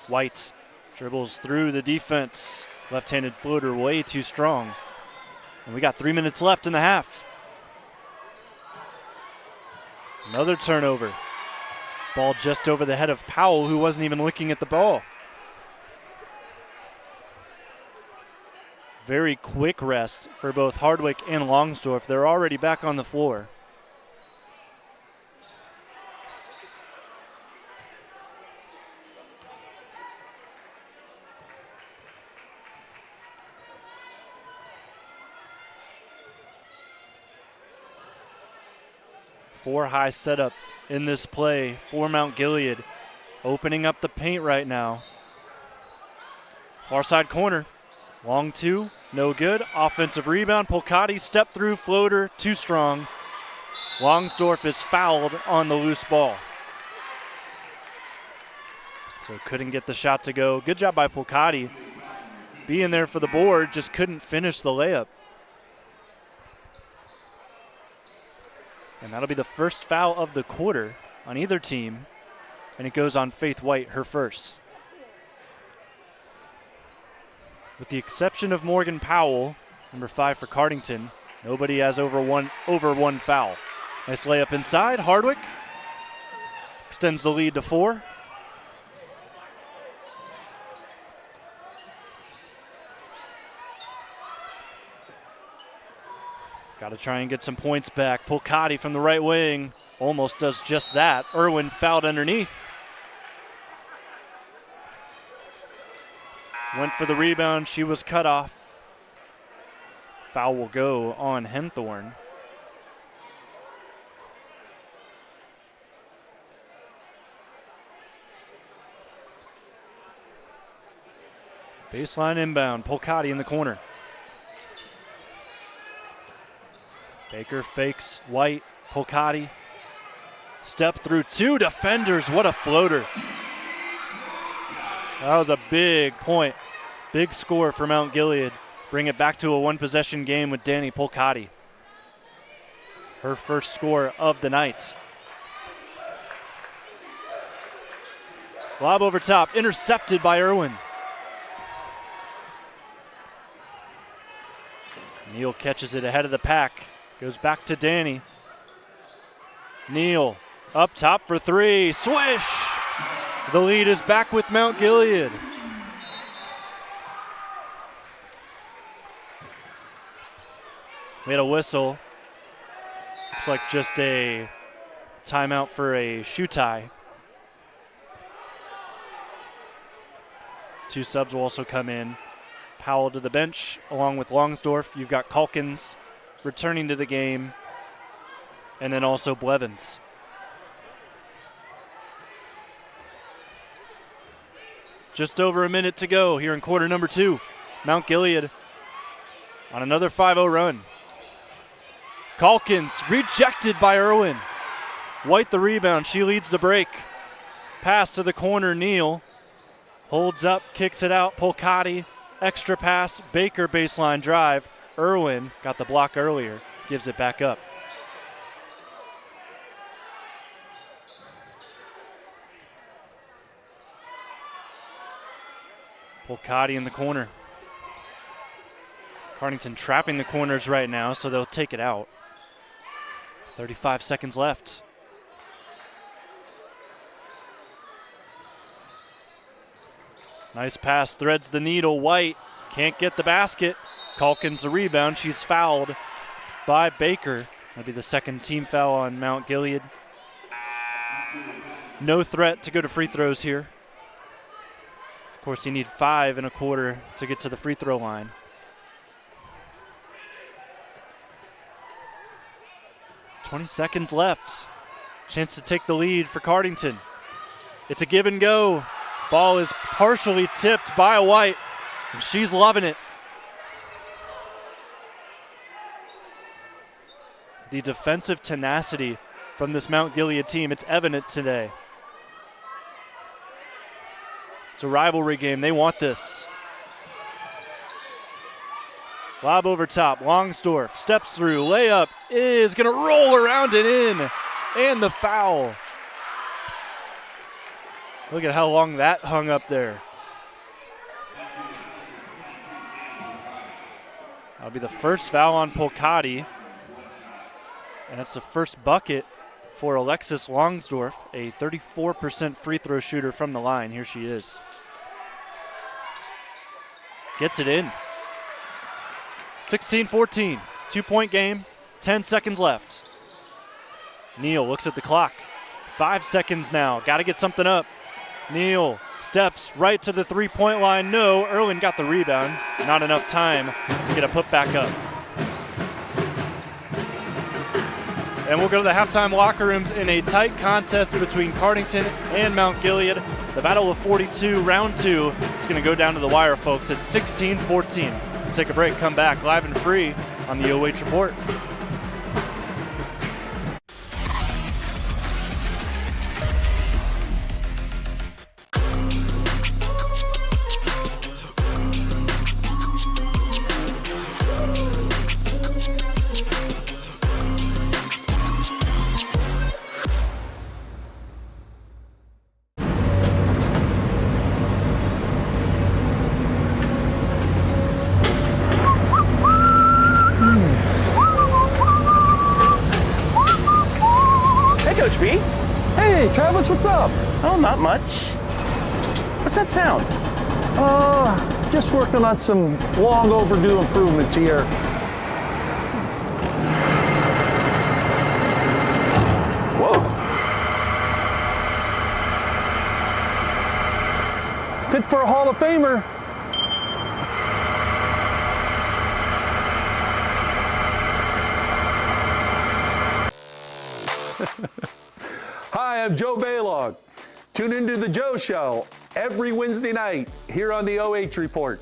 White dribbles through the defense. Left-handed floater way too strong. And we got 3 minutes left in the half. Another turnover. Ball just over the head of Powell, who wasn't even looking at the ball. Very quick rest for both Hardwick and Longsdorf. They're already back on the floor. Four-high setup in this play for Mount Gilead. Opening up the paint right now. Far side corner. Long two, no good. Offensive rebound. Polcati step through floater, too strong. Longsdorf is fouled on the loose ball. So couldn't get the shot to go. Good job by Polcati. Being there for the board, just couldn't finish the layup. And that'll be the first foul of the quarter on either team. And it goes on Faith White, her first. With the exception of Morgan Powell, number 5 for Cardington, nobody has over one foul. Nice layup inside. Hardwick extends the lead to 4. Got to try and get some points back. Polcati from the right wing almost does just that. Irwin fouled underneath. Went for the rebound. She was cut off. Foul will go on Henthorn. Baseline inbound. Polcati in the corner. Baker fakes White, Polcati. Step through 2 defenders. What a floater. That was a big point. Big score for Mount Gilead. Bring it back to a one-possession game with Danny Polcati. Her first score of the night. Lob over top, intercepted by Irwin. Neal catches it ahead of the pack. Goes back to Danny. Neal up top for 3. Swish! The lead is back with Mount Gilead. We had a whistle. Looks like just a timeout for a shoe tie. 2 subs will also come in. Powell to the bench along with Longsdorf. You've got Calkins returning to the game, and then also Blevins. Just over a minute to go here in quarter number 2. Mount Gilead on another 5-0 run. Calkins rejected by Irwin. White the rebound. She leads the break. Pass to the corner. Neal holds up, kicks it out. Polcati, extra pass. Baker baseline drive. Irwin got the block earlier, gives it back up. Polcati in the corner. Cardington trapping the corners right now, so they'll take it out. 35 seconds left. Nice pass, threads the needle. White can't get the basket. Calkins the rebound. She's fouled by Baker. That'll be the second team foul on Mount Gilead. No threat to go to free throws here. Of course, you need 5 1/4 to get to the free throw line. "20 seconds left. Chance to take the lead for Cardington. It's a give and go. Ball is partially tipped by White, and she's loving it. The defensive tenacity from this Mount Gilead team, it's evident today. It's a rivalry game. They want this. Lob over top. Longsdorf steps through. Layup is going to roll around and in. And the foul. Look at how long that hung up there. That'll be the first foul on Polcati. And that's the first bucket for Alexis Longsdorf, a 34% free throw shooter from the line. Here she is. Gets it in. 16-14, 2-point game, 10 seconds left. Neal looks at the clock. 5 seconds now, got to get something up. Neal steps right to the three-point line. No, Irwin got the rebound. Not enough time to get a putback up. And we'll go to the halftime locker rooms in a tight contest between Cardington and Mount Gilead. The Battle of 42, round 2, is going to go down to the wire, folks. It's 16-14. We'll take a break, come back live and free on the OH Report. Coach B. Hey, Travis, what's up? Oh, not much. What's that sound? Just working on some long overdue improvements here. Whoa. Fit for a Hall of Famer. Hi, I'm Joe Baylog. Tune into the Joe Show every Wednesday night here on the OH Report.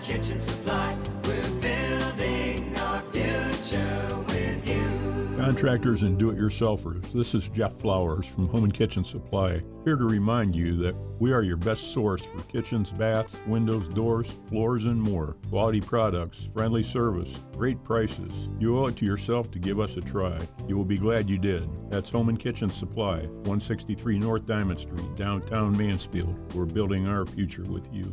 Kitchen Supply, we're building our future with you. Contractors and do-it-yourselfers, this is Jeff Flowers from Home and Kitchen Supply, here to remind you that we are your best source for kitchens, baths, windows, doors, floors, and more. Quality products, friendly service, great prices. You owe it to yourself to give us a try. You will be glad you did. That's Home and Kitchen Supply, 163 North Diamond Street, downtown Mansfield. We're building our future with you.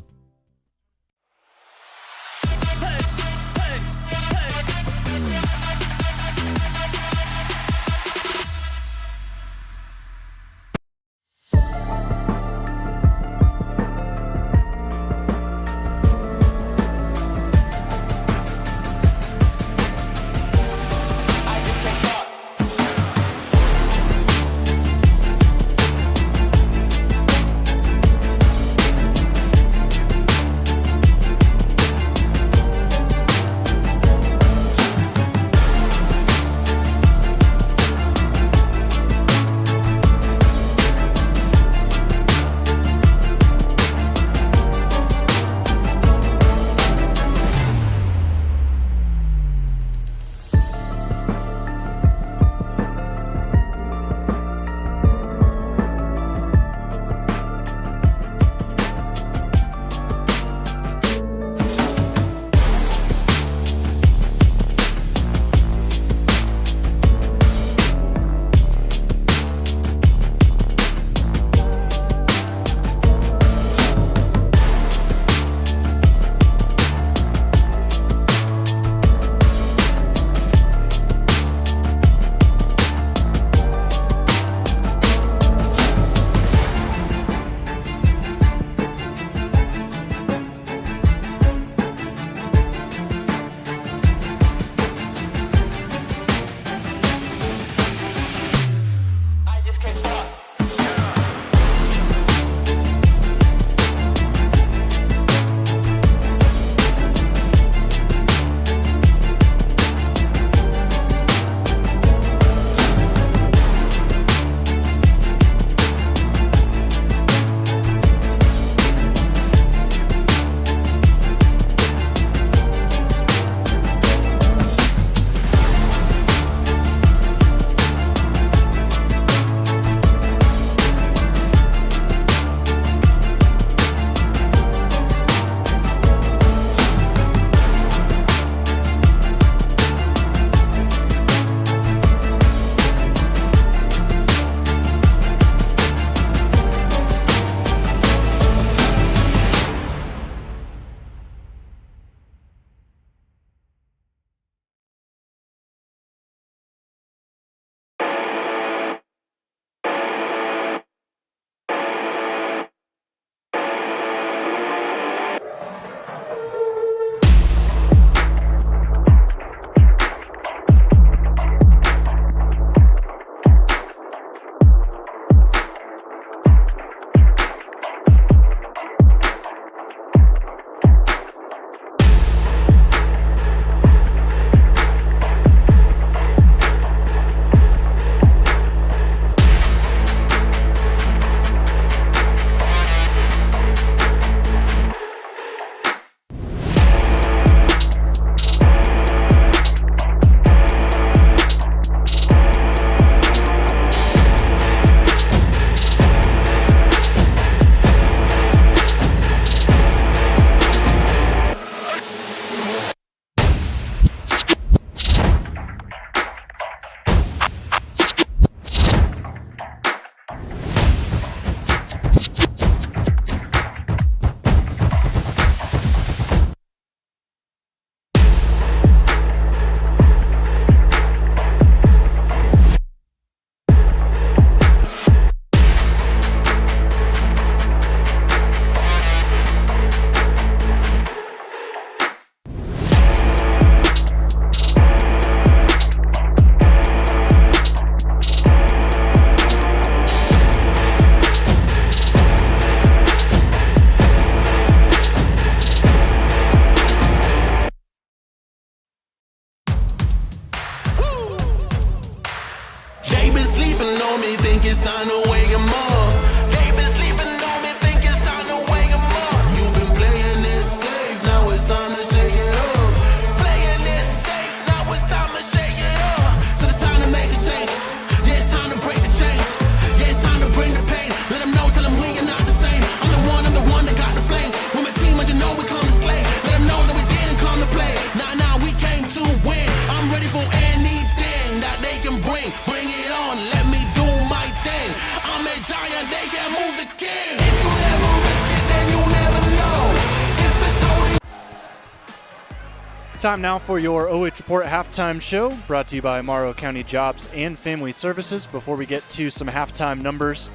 Time now for your OH Report halftime show, brought to you by Morrow County Jobs and Family Services. Before we get to some halftime numbers,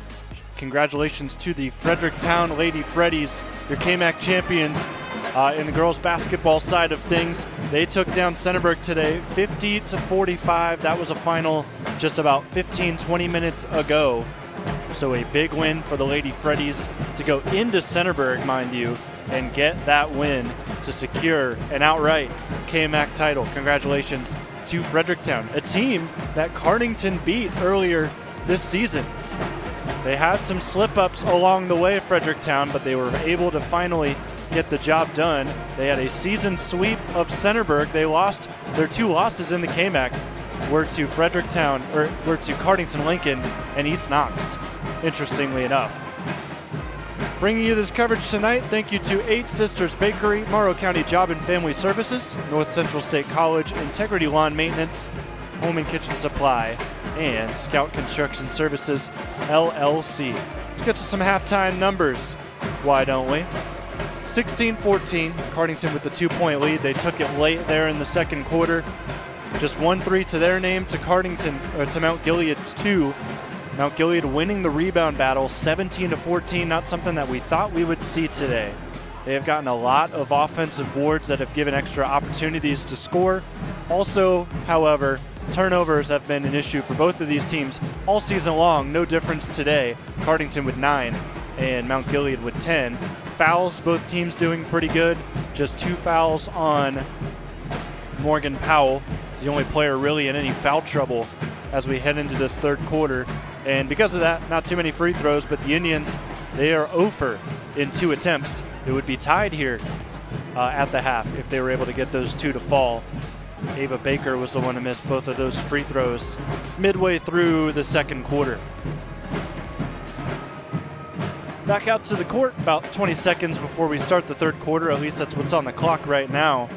congratulations to the Fredericktown Lady Freddies, your KMAC champions in the girls basketball side of things. They took down Centerburg today 50-45. That was a final just about 15-20 minutes ago. So a big win for the Lady Freddies to go into Centerburg, mind you, and get that win to secure an outright KMAC title. Congratulations to Fredericktown, a team that Cardington beat earlier this season. They had some slip-ups along the way, Fredericktown, but they were able to finally get the job done. They had a season sweep of Centerburg. They lost their 2 losses in the KMAC were to Cardington Lincoln and East Knox, interestingly enough. Bringing you this coverage tonight, thank you to 8 Sisters Bakery, Morrow County Job and Family Services, North Central State College, Integrity Lawn Maintenance, Home and Kitchen Supply, and Scout Construction Services, LLC. Let's get to some halftime numbers, why don't we? 16-14, Cardington with the 2-point lead. They took it late there in the second quarter. Just 1-3 to their name, to to Mount Gilead's 2. Mount Gilead winning the rebound battle 17-14, not something that we thought we would see today. They have gotten a lot of offensive boards that have given extra opportunities to score. Also, however, turnovers have been an issue for both of these teams all season long. No difference today. Cardington with 9 and Mount Gilead with 10. Fouls, both teams doing pretty good. Just 2 fouls on Morgan Powell, the only player really in any foul trouble as we head into this third quarter. And because of that, not too many free throws, but the Indians, they are 0 in 2 attempts. It would be tied here at the half if they were able to get those 2 to fall. Ava Baker was the one who missed both of those free throws midway through the second quarter. Back out to the court about 20 seconds before we start the third quarter. At least that's what's on the clock right now.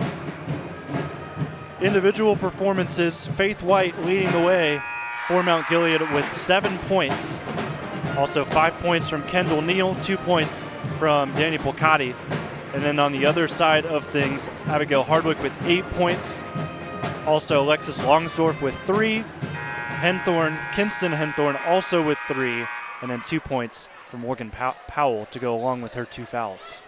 Individual performances, Faith White leading the way for Mount Gilead with 7 points. Also 5 points from Kendall Neal, 2 points from Danny Polcati. And then on the other side of things, Abigail Hardwick with 8 points. Also Alexis Longsdorf with 3. Kinston Henthorne also with 3. And then 2 points from Morgan Powell to go along with her 2 fouls.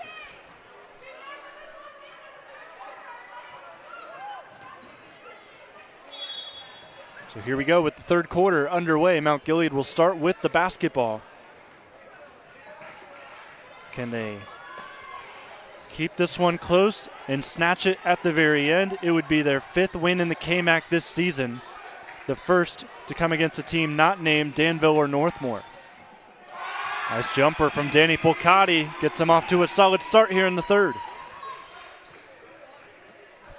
So here we go with the third quarter underway. Mount Gilead will start with the basketball. Can they keep this one close and snatch it at the very end? It would be their 5th win in the KMAC this season, the first to come against a team not named Danville or Northmore. Nice jumper from Danny Polcati. Gets them off to a solid start here in the third.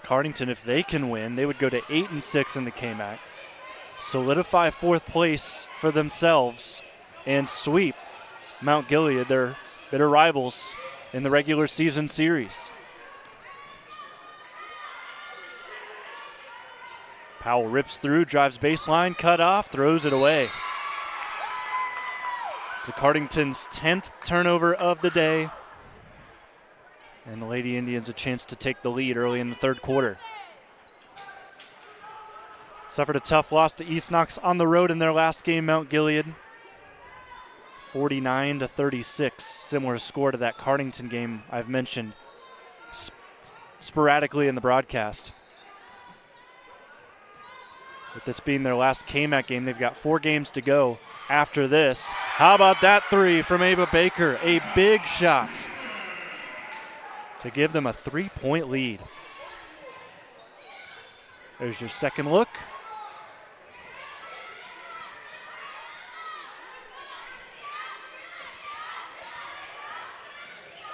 Cardington, if they can win, they would go to 8-6 in the KMAC. Solidify 4th place for themselves and sweep Mount Gilead, their bitter rivals in the regular season series. Powell rips through, drives baseline, cut off, throws it away. So Cardington's 10th turnover of the day. And the Lady Indians a chance to take the lead early in the third quarter. Suffered a tough loss to East Knox on the road in their last game, Mount Gilead. 49-36, similar score to that Cardington game I've mentioned sporadically in the broadcast. With this being their last KMAC game, they've got 4 games to go after this. How about that 3 from Ava Baker? A big shot to give them a 3-point lead. There's your second look.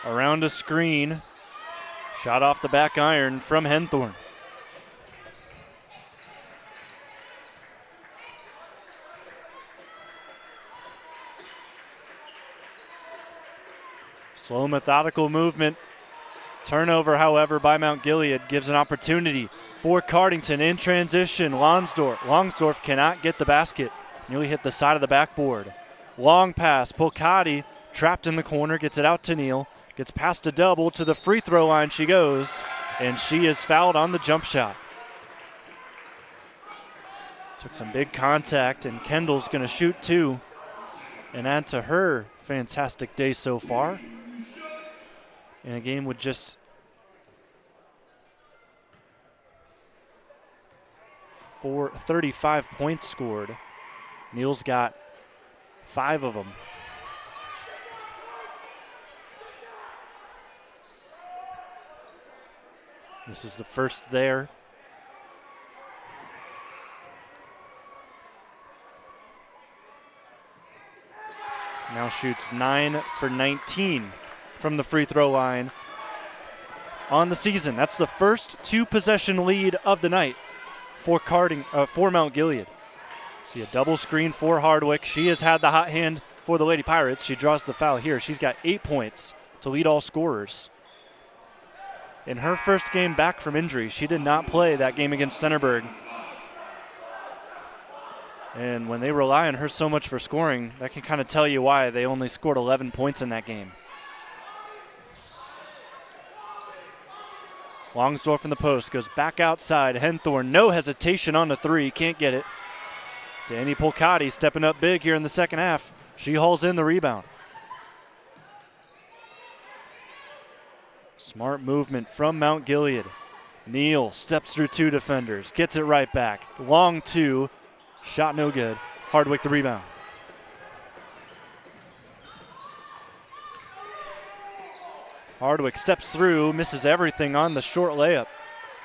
Around a screen. Shot off the back iron from Henthorne. Slow, methodical movement. Turnover, however, by Mount Gilead gives an opportunity for Cardington in transition. Longsdorf cannot get the basket. Nearly hit the side of the backboard. Long pass. Polcati trapped in the corner. Gets it out to Neal. Gets past a double. To the free throw line she goes. and she is fouled on the jump shot. Took some big contact, and Kendall's going to shoot two and add to her fantastic day so far. In a game with just 35 points scored, Neal's got 5 of them. This is the first there. Now shoots 9 for 19 from the free throw line on the season. That's the first 2-possession lead of the night for Mount Gilead. See a double screen for Hardwick. She has had the hot hand for the Lady Pirates. She draws the foul here. She's got 8 points to lead all scorers. In her first game back from injury, she did not play that game against Centerburg. And when they rely on her so much for scoring, that can kind of tell you why they only scored 11 points in that game. Longsdorff in the post, goes back outside. Henthorn, no hesitation on the three, can't get it. Danny Polcati stepping up big here in the second half. She hauls in the rebound. Smart movement from Mount Gilead. Neal steps through 2 defenders, gets it right back. Long 2, shot no good. Hardwick the rebound. Hardwick steps through, misses everything on the short layup,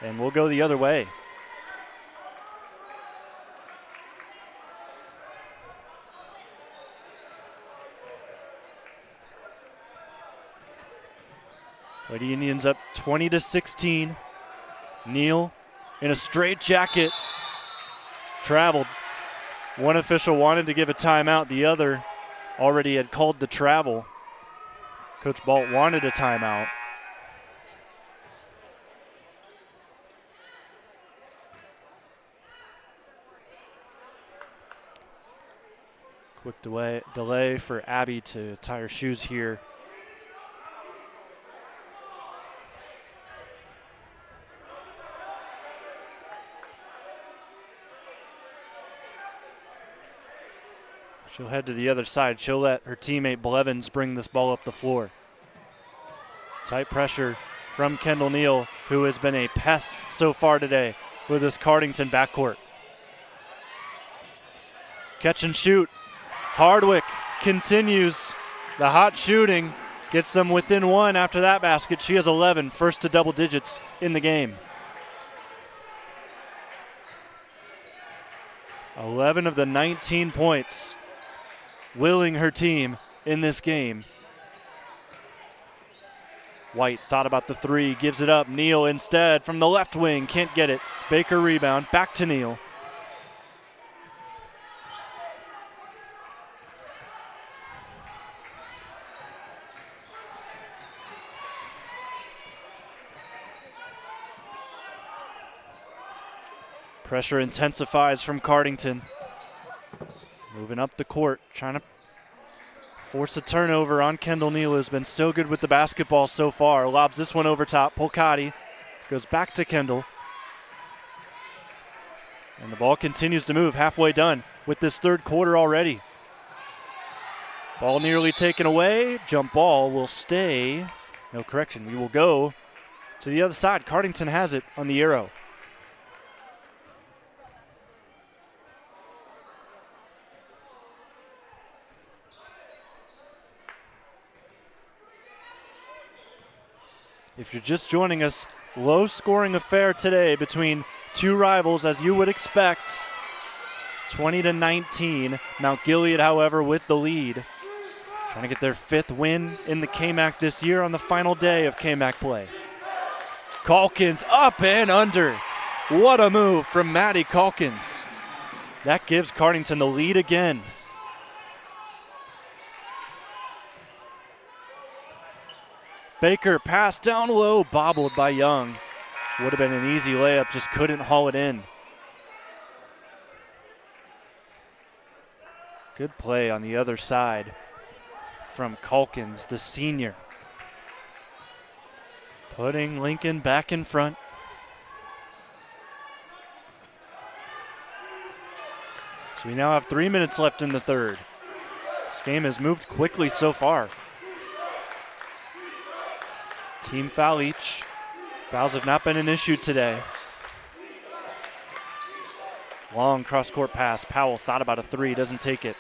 and we'll go the other way. Lady Indians up 20-16. Neal in a straight jacket. Traveled. One official wanted to give a timeout. The other already had called the travel. Coach Balt wanted a timeout. Quick delay for Abby to tie her shoes here. She'll head to the other side. She'll let her teammate Blevins bring this ball up the floor. Tight pressure from Kendall Neal, who has been a pest so far today for this Cardington backcourt. Catch and shoot. Hardwick continues the hot shooting. Gets them within 1 after that basket. She has 11, first to double digits in the game. 11 of the 19 points willing her team in this game. White thought about the three, gives it up. Neal instead from the left wing, can't get it. Baker rebound, back to Neal. Pressure intensifies from Cardington. Moving up the court, trying to force a turnover on Kendall Neal, who's been so good with the basketball so far. Lobs this one over top. Polcati goes back to Kendall. And the ball continues to move, halfway done with this third quarter already. Ball nearly taken away. Jump ball will stay. No correction. We will go to the other side. Cardington has it on the arrow. If you're just joining us, low-scoring affair today between two rivals, as you would expect. 20-19. Mount Gilead, however, with the lead. Trying to get their 5th win in the KMAC this year on the final day of KMAC play. Calkins up and under. What a move from Maddie Calkins. That gives Cardington the lead again. Baker pass down low, bobbled by Young. Would have been an easy layup, just couldn't haul it in. Good play on the other side from Calkins, the senior. putting Lincoln back in front. So we now have 3 minutes left in the third. This game has moved quickly so far. Team foul each. Fouls have not been an issue today. Long cross-court pass. Powell thought about a three, doesn't take it.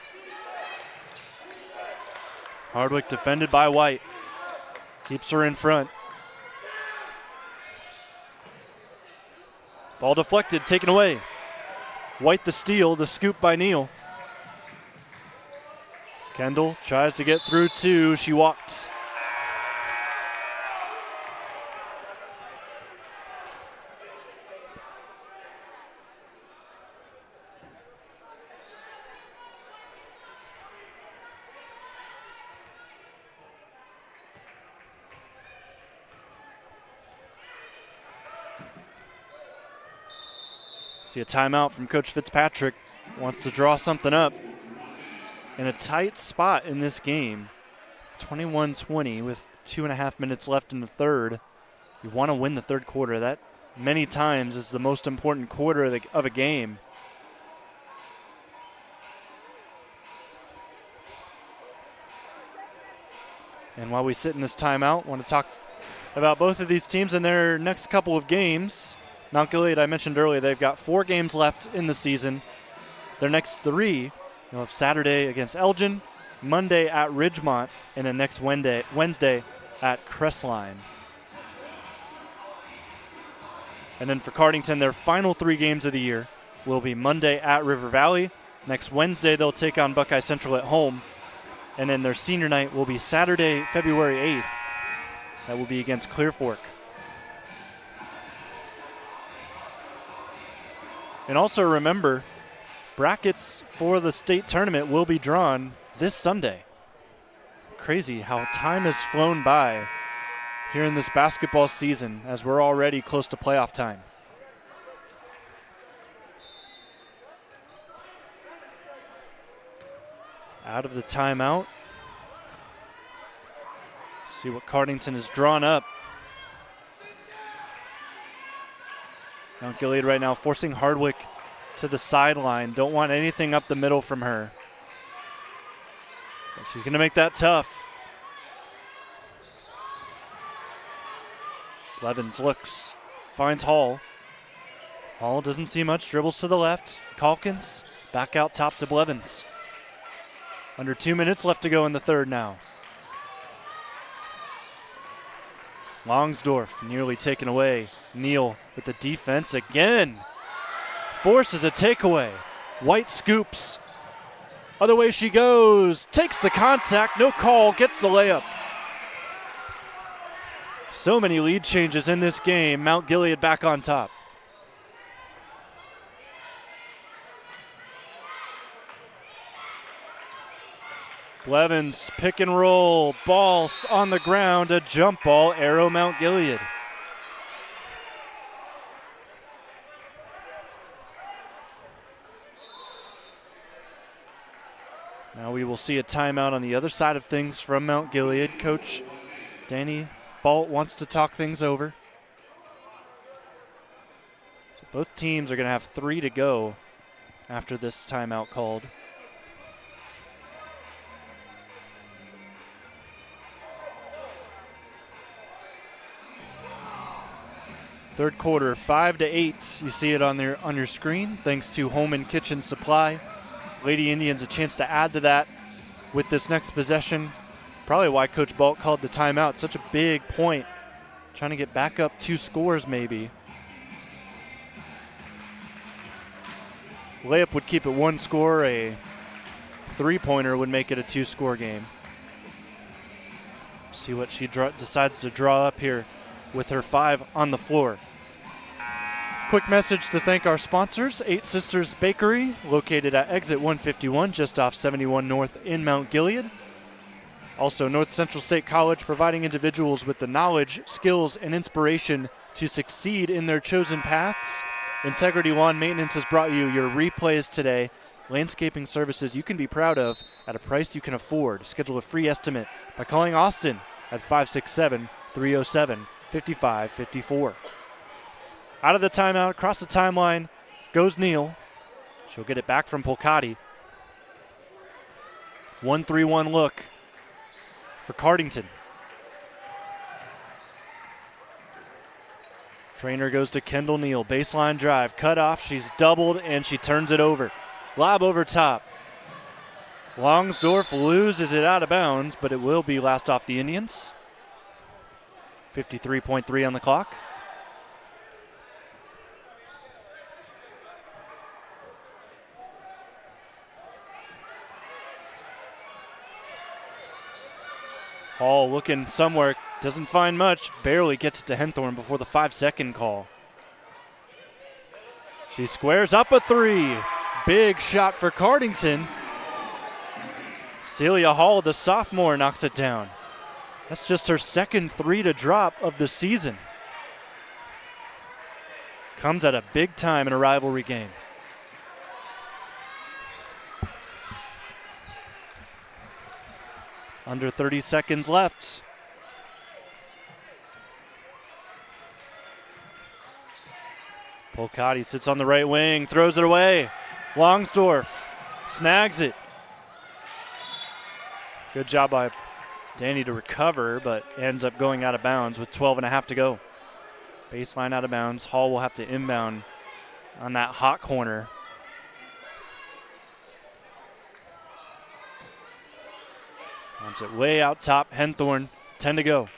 Hardwick defended by White. Keeps her in front. Ball deflected, taken away. White the steal, the scoop by Neal. Kendall tries to get through two. She walked. See a timeout from Coach Fitzpatrick. Wants to draw something up. In a tight spot in this game. 21-20 with 2.5 minutes left in the third. You want to win the third quarter. That many times is the most important quarter of a game. And while we sit in this timeout, I want to talk about both of these teams in their next couple of games. Mount Gilead, I mentioned earlier, they've got 4 games left in the season. Their next 3, you'll have Saturday against Elgin, Monday at Ridgemont, and then next Wednesday at Crestline. And then for Cardington, their final 3 games of the year will be Monday at River Valley. Next Wednesday, they'll take on Buckeye Central at home. And then their senior night will be Saturday, February 8th. That will be against Clear Fork. And also remember, brackets for the state tournament will be drawn this Sunday. Crazy how time has flown by here in this basketball season as we're already close to playoff time. Out of the timeout. See what Cardington has drawn up. Mount Gilead right now forcing Hardwick to the sideline. Don't want anything up the middle from her. But she's going to make that tough. Blevins looks, finds Hall. Hall doesn't see much, dribbles to the left. Calkins back out top to Blevins. Under 2 minutes left to go in the third now. Longsdorf nearly taken away. Neal with the defense again. Forces a takeaway. White scoops. Other way she goes. Takes the contact. No call. Gets the layup. So many lead changes in this game. Mount Gilead back on top. Blevins pick and roll. Ball on the ground. A jump ball. Arrow Mount Gilead. Now we will see a timeout on the other side of things from Mount Gilead. Coach Danny Balt wants to talk things over. So both teams are going to have 3 to go after this timeout called. Third quarter, 5-8. You see it on your screen, thanks to Home and Kitchen Supply. Lady Indians a chance to add to that with this next possession. Probably why Coach Balt called the timeout. Such a big point. Trying to get back up 2 scores maybe. Layup would keep it 1 score. A 3-pointer would make it a 2-score game. See what she decides to draw up here with her 5 on the floor. Quick message to thank our sponsors, 8 Sisters Bakery, located at exit 151, just off 71 North in Mount Gilead. Also, North Central State College, providing individuals with the knowledge, skills, and inspiration to succeed in their chosen paths. Integrity Lawn Maintenance has brought you your replays today. Landscaping services you can be proud of at a price you can afford. Schedule a free estimate by calling Austin at 567-307-9900. 55-54. Out of the timeout, across the timeline, goes Neal. She'll get it back from Polcati. 1-3-1 look for Cardington. Trainer goes to Kendall Neal. Baseline drive, cut off. She's doubled, and she turns it over. Lob over top. Longsdorf loses it out of bounds, but it will be last off the Indians. 53.3 on the clock. Hall looking somewhere, doesn't find much, barely gets it to Henthorn before the 5-second call. She squares up a three. Big shot for Cardington. Celia Hall, the sophomore, knocks it down. That's just her second three to drop of the season. Comes at a big time in a rivalry game. Under 30 seconds left. Polcati sits on the right wing, throws it away. Longsdorf snags it. Good job by Danny to recover, but ends up going out of bounds with 12.5 to go. Baseline out of bounds. Hall will have to inbound on that hot corner. Wants it way out top. Henthorn, 10 to go.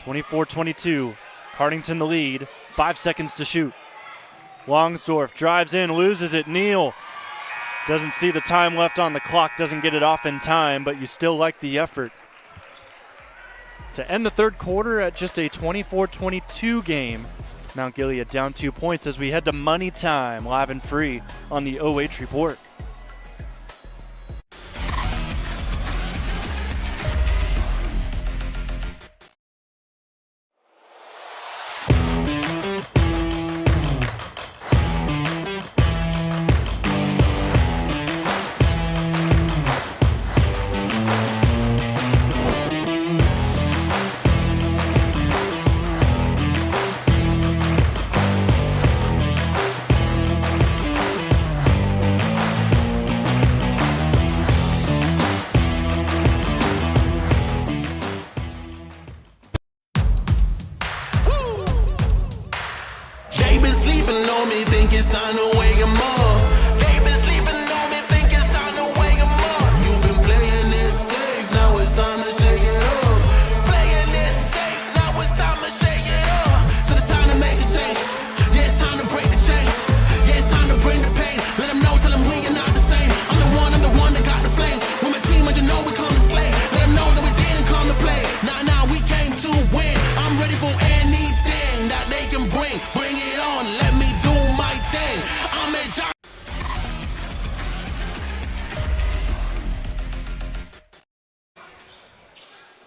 24-22. Cardington the lead. 5 seconds to shoot. Longsdorf drives in, loses it. Neal doesn't see the time left on the clock, doesn't get it off in time, but you still like the effort. To end the third quarter at just a 24-22 game, Mount Gilead down 2 points as we head to money time, live and free on the OH Report.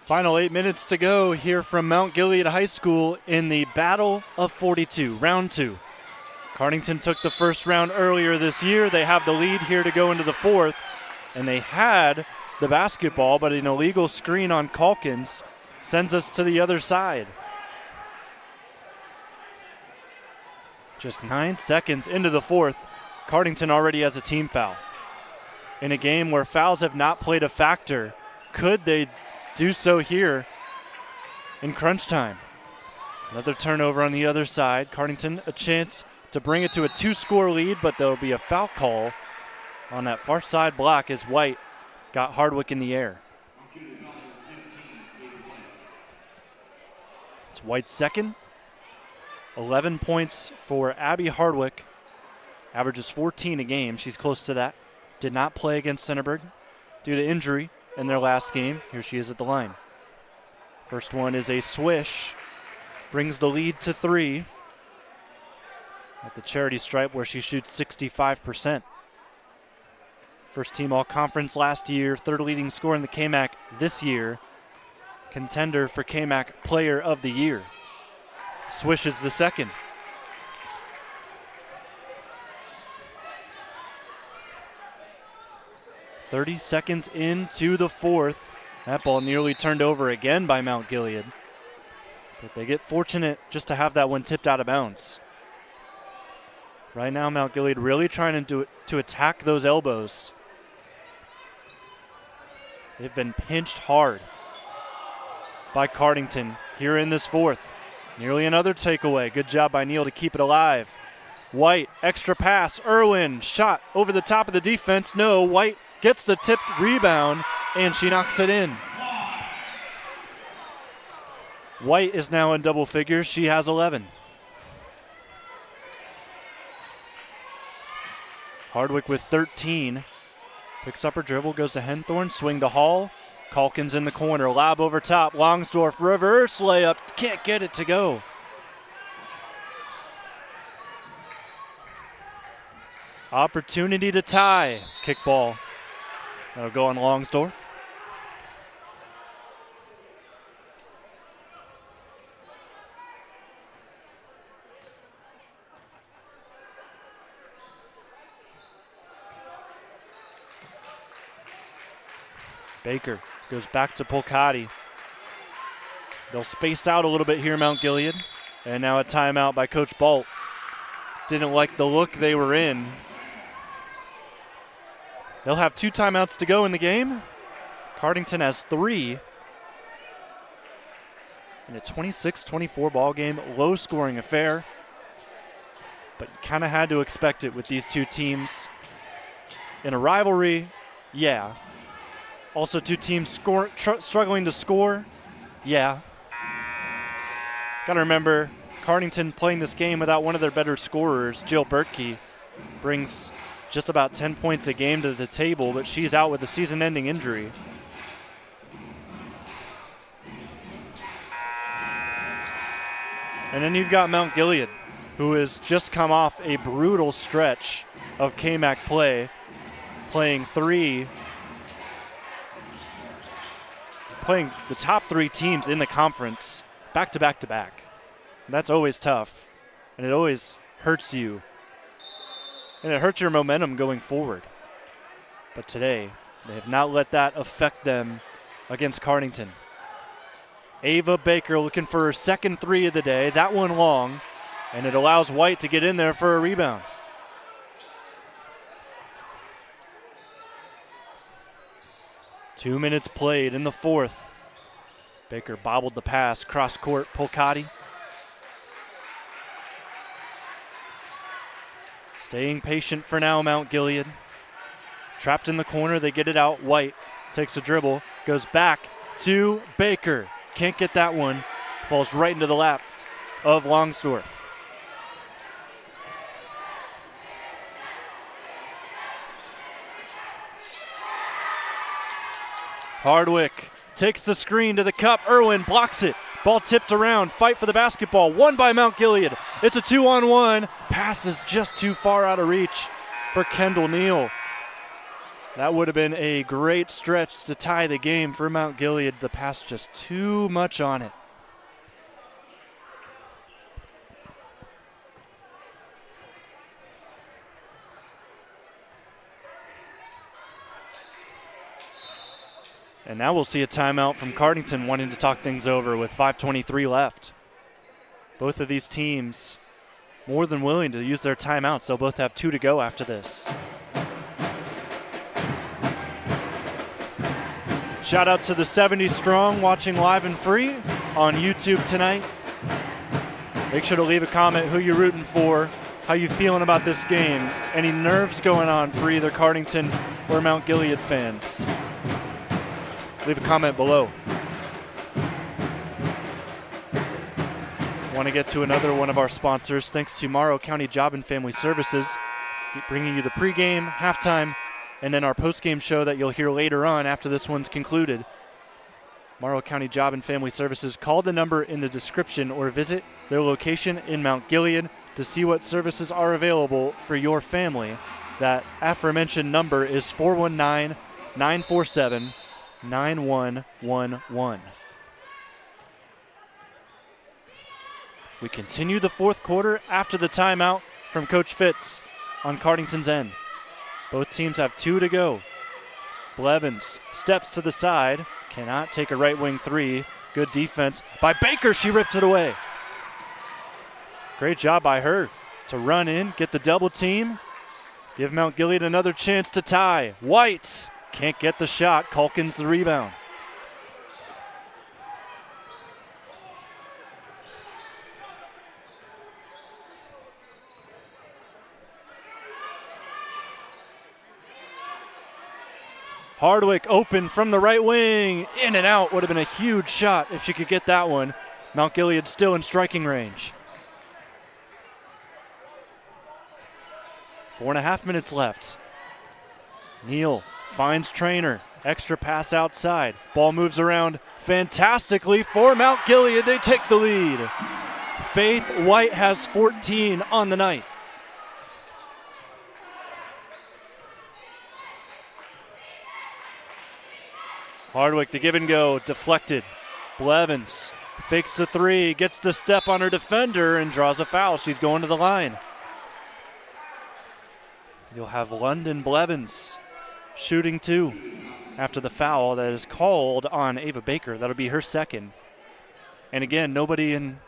Final 8 minutes to go here from Mount Gilead High School in the Battle of 42, round 2. Cardington took the first round earlier this year. They have the lead here to go into the fourth, and they had the basketball, but an illegal screen on Calkins sends us to the other side. Just 9 seconds into the fourth, Cardington already has a team foul. In a game where fouls have not played a factor, could they do so here in crunch time? Another turnover on the other side. Cardington a chance to bring it to a 2-score lead, but there'll be a foul call on that far side block as White got Hardwick in the air. It's White's second. 11 points for Abby Hardwick. Averages 14 a game. She's close to that. Did not play against Centerburg due to injury in their last game. Here she is at the line. First one is a swish. Brings the lead to 3 at the charity stripe where she shoots 65%. First team all-conference last year. Third leading scorer in the KMAC this year. Contender for KMAC Player of the Year. Swish is the second. .30 seconds into the fourth. That ball nearly turned over again by Mount Gilead. But they get fortunate just to have that one tipped out of bounds. Right now, Mount Gilead really trying to attack those elbows. They've been pinched hard by Cardington here in this fourth. Nearly another takeaway. Good job by Neal to keep it alive. White, extra pass. Irwin, shot over the top of the defense. No, White gets the tipped rebound, and she knocks it in. White is now in double figures. She has 11. Hardwick with 13. Picks up her dribble, goes to Henthorn, swing to Hall. Calkins in the corner, lob over top. Longsdorf, reverse layup. Can't get it to go. Opportunity to tie. Kickball. That'll go on Longsdorf. Baker goes back to Polcati. They'll space out a little bit here, Mount Gilead. And now a timeout by Coach Bolt. Didn't like the look they were in. They'll have 2 timeouts to go in the game. Cardington has 3. In a 26-24 ball game, low-scoring affair. But you kind of had to expect it with these two teams. In a rivalry, yeah. Also, 2 teams struggling to score. Yeah. Got to remember, Cardington playing this game without one of their better scorers, Jill Bertkey, brings just about 10 points a game to the table, but she's out with a season-ending injury. And then you've got Mount Gilead, who has just come off a brutal stretch of KMAC play, playing the top 3 teams in the conference back to back to back. That's always tough, and it always hurts you, and it hurts your momentum going forward. But today, they have not let that affect them against Cardington. Ava Baker looking for her second 3 of the day, that one long, and it allows White to get in there for a rebound. Two minutes played in the fourth. Baker bobbled the pass, cross court, Polcati. Staying patient for now, Mount Gilead. Trapped in the corner, they get it out. White takes a dribble, goes back to Baker. Can't get that one. Falls right into the lap of Longsdorf. Hardwick takes the screen to the cup. Irwin blocks it. Ball tipped around. Fight for the basketball. Won by Mount Gilead. It's a 2-on-1. Pass is just too far out of reach for Kendall Neal. That would have been a great stretch to tie the game for Mount Gilead. The pass just too much on it. And now we'll see a timeout from Cardington wanting to talk things over with 5:23 left. Both of these teams more than willing to use their timeouts. They'll both have 2 to go after this. Shout out to the 70 Strong watching live and free on YouTube tonight. Make sure to leave a comment who you're rooting for, how you feeling about this game, any nerves going on for either Cardington or Mount Gilead fans. Leave a comment below. Want to get to another one of our sponsors. Thanks to Morrow County Job and Family Services, bringing you the pregame, halftime, and then our postgame show that you'll hear later on after this one's concluded. Morrow County Job and Family Services. Call the number in the description or visit their location in Mount Gilead to see what services are available for your family. That aforementioned number is 419-947-9111. We continue the fourth quarter after the timeout from Coach Fitz on Cardington's end. Both teams have 2 to go. Blevins steps to the side, Cannot take a right wing three. Good defense by Baker. She rips it away. Great job by her to run in, get the double team, give Mount Gilead another chance to tie. White can't get the shot. Calkins the rebound. Hardwick open from the right wing. In and out. Would have been a huge shot if she could get that one. Mount Gilead still in striking range. 4.5 minutes left. Neal finds Trainer. Extra pass outside. Ball moves around fantastically for Mount Gilead. They take the lead. Faith White has 14 on the night. Hardwick, the give and go, deflected. Blevins fakes the three, gets the step on her defender and draws a foul. She's going to the line. You'll have London Blevins shooting two after the foul that is called on Ava Baker. That'll be her second. And again, nobody in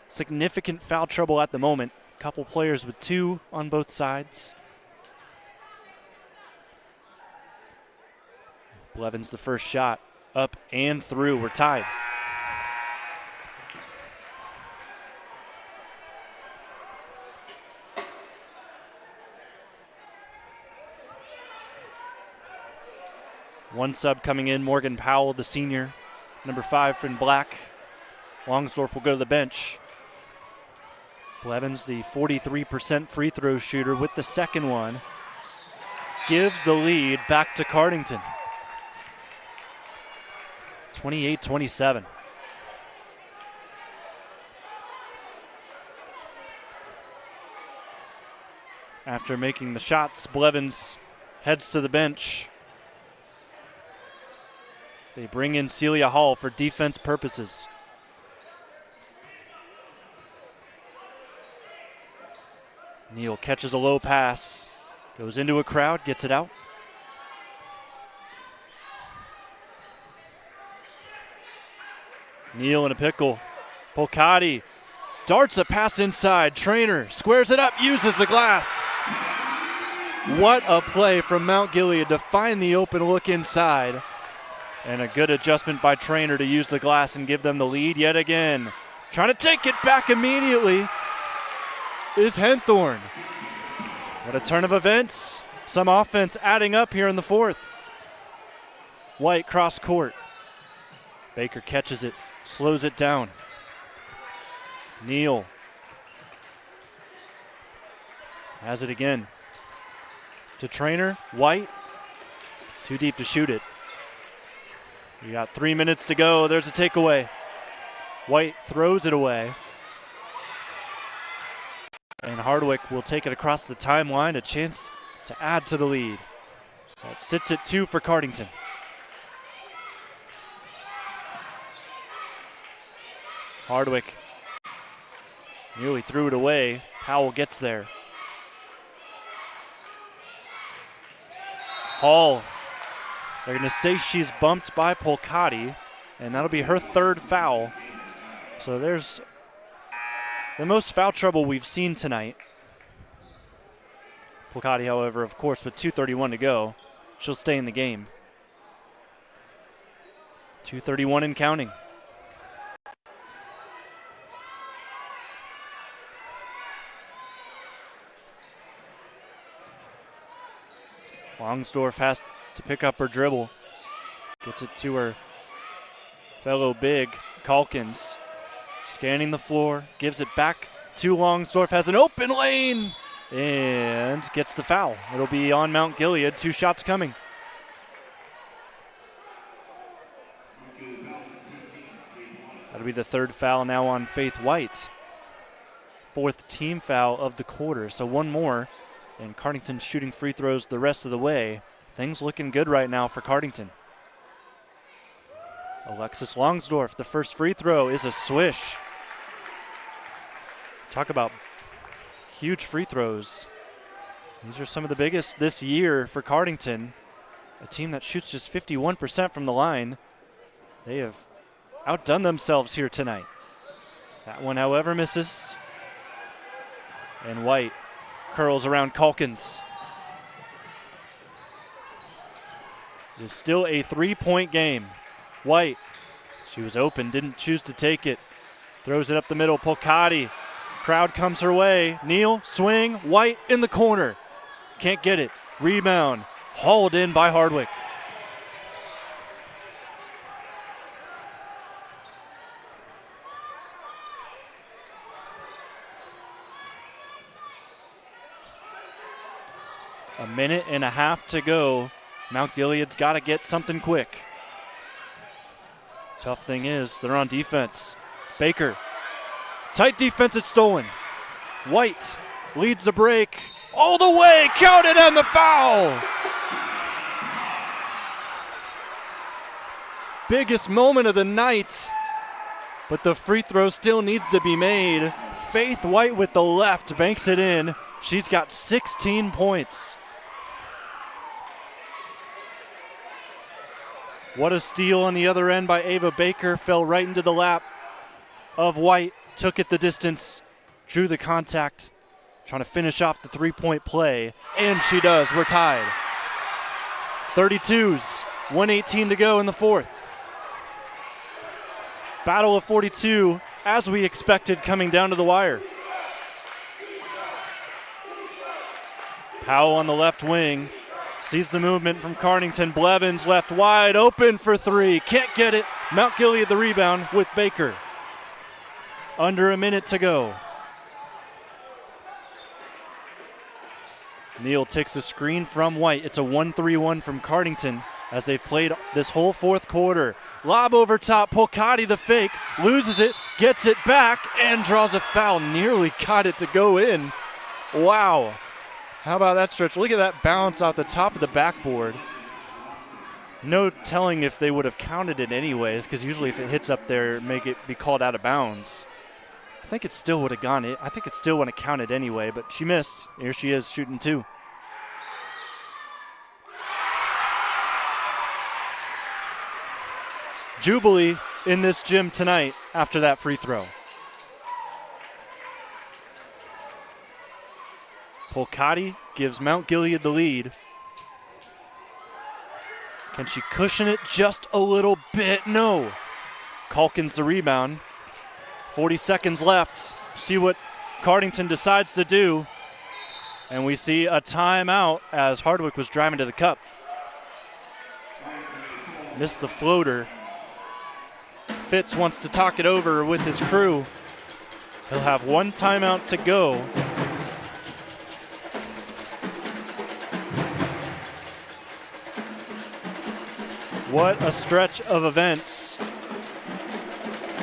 significant foul trouble at the moment. Couple players with two on both sides. Blevins the first shot, up and through. We're tied. One sub coming in, Morgan Powell, the senior, number 5 in black. Longsdorf will go to the bench. Blevins, the 43% free throw shooter with the second one, gives the lead back to Cardington. 28-27. After making the shots, Blevins heads to the bench. They bring in Celia Hall for defense purposes. Neal catches a low pass, goes into a crowd, gets it out. Neal in a pickle. Polcati darts a pass inside. Trainer squares it up, uses the glass. What a play from Mount Gilead to find the open look inside. And a good adjustment by Trainer to use the glass and give them the lead yet again. Trying to take it back immediately is Henthorn. What a turn of events. Some offense adding up here in the fourth. White cross court. Baker catches it, slows it down. Neal has it again. To Trainer, White, too deep to shoot it. You got 3 minutes to go. There's a takeaway. White throws it away. And Hardwick will take it across the timeline, a chance to add to the lead. That sits at 2 for Cardington. Hardwick nearly threw it away. Powell gets there. Hall, they're going to say she's bumped by Polcati, and that'll be her third foul. So there's the most foul trouble we've seen tonight. Polcati, however, of course, with 2:31 to go, she'll stay in the game. 2:31 and counting. Longsdorf has to pick up her dribble. Gets it to her fellow big, Calkins. Scanning the floor, gives it back to Longsdorf, has an open lane, and gets the foul. It'll be on Mount Gilead, 2 shots coming. That'll be the third foul now on Faith White. 4th team foul of the quarter, so one more. And Cardington shooting free throws the rest of the way. Things looking good right now for Cardington. Alexis Longsdorf, the first free throw is a swish. Talk about huge free throws. These are some of the biggest this year for Cardington. A team that shoots just 51% from the line. They have outdone themselves here tonight. That one, however, misses. And White curls around Calkins. It is still a 3-point game. White, she was open, didn't choose to take it. Throws it up the middle, Polcati. Crowd comes her way. Neal, swing, White in the corner. Can't get it. Rebound, hauled in by Hardwick. A minute and a half to go. Mount Gilead's got to get something quick. Tough thing is, they're on defense. Baker. Tight defense, it's stolen. White leads the break. All the way, counted on the foul. Biggest moment of the night. But the free throw still needs to be made. Faith White with the left banks it in. She's got 16 points. What a steal on the other end by Ava Baker. Fell right into the lap of White. Took it the distance. Drew the contact. Trying to finish off the three-point play. And she does. We're tied. 32s. 1:18 to go in the fourth. Battle of 42, as we expected, coming down to the wire. Powell on the left wing. Sees the movement from Cardington. Blevins left wide open for three. Can't get it. Mount Gilead the rebound with Baker. Under a minute to go. Neal takes a screen from White. It's a 1-3-1 from Cardington as they've played this whole fourth quarter. Lob over top. Polcati the fake. Loses it. Gets it back and draws a foul. Nearly got it to go in. Wow. How about that stretch? Look at that bounce off the top of the backboard. No telling if they would have counted it anyways, because usually if it hits up there, make it be called out of bounds. I think it still would have gone it. I think it still would have counted anyway, but she missed. Here she is shooting two. Jubilee in this gym tonight after that free throw. Polcati gives Mount Gilead the lead. Can she cushion it just a little bit? No. Calkins the rebound. 40 seconds left. See what Cardington decides to do. And we see a timeout as Hardwick was driving to the cup. Missed the floater. Fitz wants to talk it over with his crew. He'll have one timeout to go. What a stretch of events.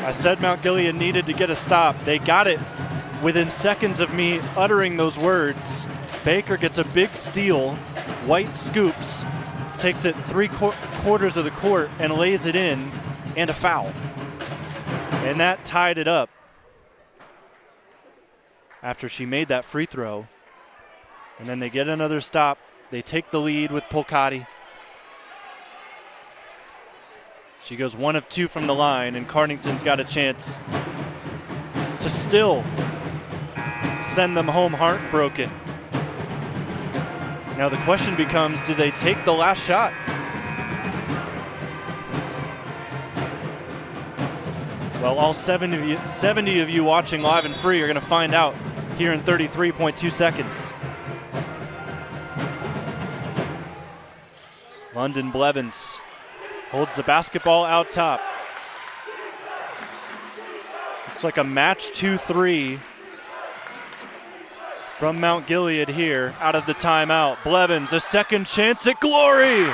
I said Mount Gilead needed to get a stop. They got it within seconds of me uttering those words. Baker gets a big steal. White scoops, takes it three-quarters of the court and lays it in, and a foul. And that tied it up after she made that free throw. And then they get another stop. They take the lead with Polcati. She goes 1 of 2 from the line, and Cardington's got a chance to still send them home heartbroken. Now the question becomes, do they take the last shot? Well, all 70 of you watching live and free are going to find out here in 33.2 seconds. London Blevins holds the basketball out top. Looks like a match 2-3 from Mount Gilead here out of the timeout. Blevins, a second chance at glory.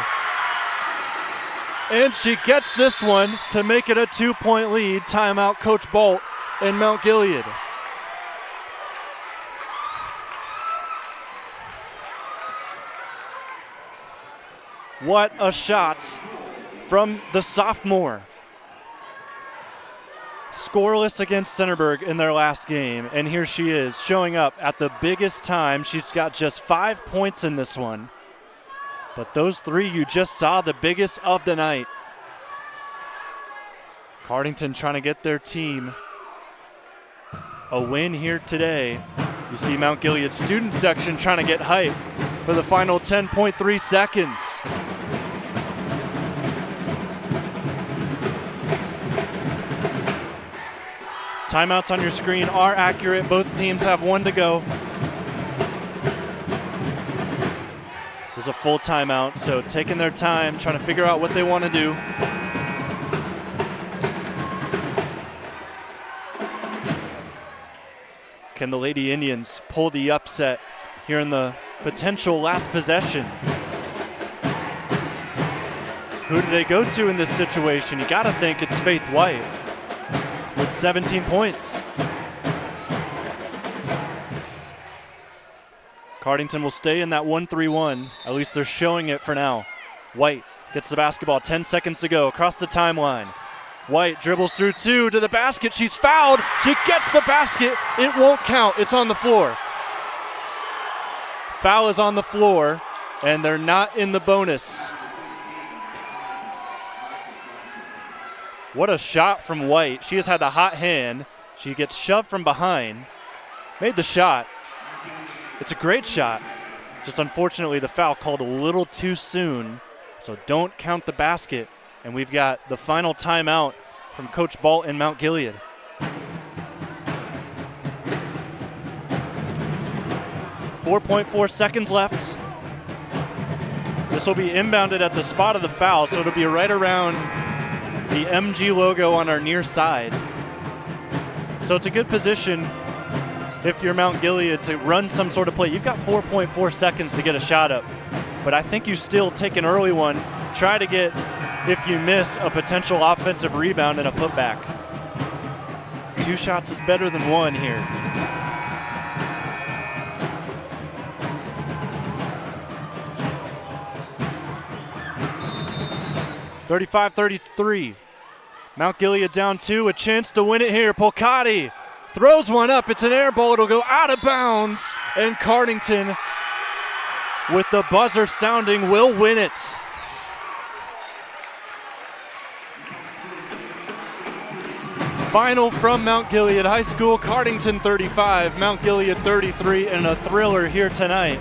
And she gets this one to make it a 2-point lead. Timeout, Coach Bolt and Mount Gilead. What a shot from the sophomore. Scoreless against Centerburg in their last game, and here she is showing up at the biggest time. She's got just 5 points in this one, but those 3 you just saw, the biggest of the night. Cardington trying to get their team a win here today. You see Mount Gilead student section trying to get hype for the final 10.3 seconds. Timeouts on your screen are accurate. Both teams have one to go. This is a full timeout, so taking their time, trying to figure out what they want to do. Can the Lady Indians pull the upset here in the potential last possession? Who do they go to in this situation? You got to think it's Faith White with 17 points. Cardington will stay in that 1-3-1. At least they're showing it for now. White gets the basketball, 10 seconds to go, across the timeline. White dribbles through two to the basket. She's fouled. She gets the basket. It won't count. It's on the floor. Foul is on the floor, and they're not in the bonus. What a shot from White. She has had a hot hand. She gets shoved from behind. Made the shot. It's a great shot. Just unfortunately, the foul called a little too soon. So don't count the basket. And we've got the final timeout from Coach Balt in Mount Gilead. .4 seconds left. This will be inbounded at the spot of the foul, so it'll be right around the MG logo on our near side. So it's a good position if you're Mount Gilead to run some sort of play. You've got 4.4 seconds to get a shot up, but I think you still take an early one, try to get, if you miss, a potential offensive rebound and a putback. 2 shots is better than 1 here. .35-33. Mount Gilead down 2, a chance to win it here. Polcati throws one up. It's an air ball. It'll go out of bounds. And Cardington, with the buzzer sounding, will win it. Final from Mount Gilead High School. Cardington 35, Mount Gilead 33, and a thriller here tonight.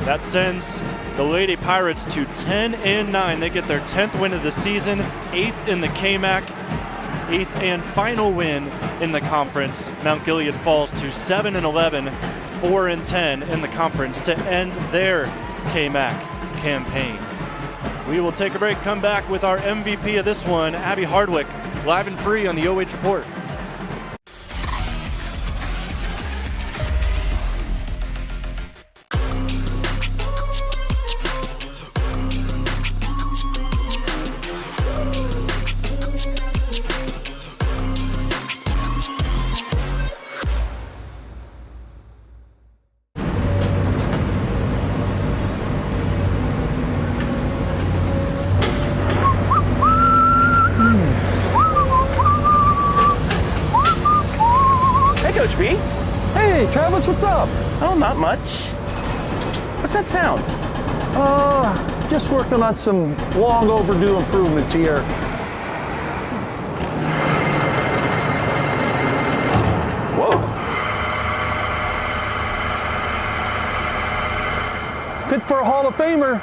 That sends the Lady Pirates to 10-9. They get their 10th win of the season, 8th in the KMAC, 8th and final win in the conference. Mount Gilead falls to 7-11, 4-10 in the conference to end their KMAC campaign. We will take a break, come back with our MVP of this one, Abby Hardwick, live and free on the OH Report. Coach B. Hey, Travis, what's up? Oh, not much. What's that sound? Just working on some long overdue improvements here. Whoa. Fit for a Hall of Famer.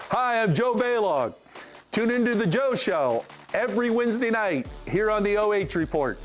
Hi, I'm Joe Baylog. Tune into the Joe Show every Wednesday night here on the OH Report.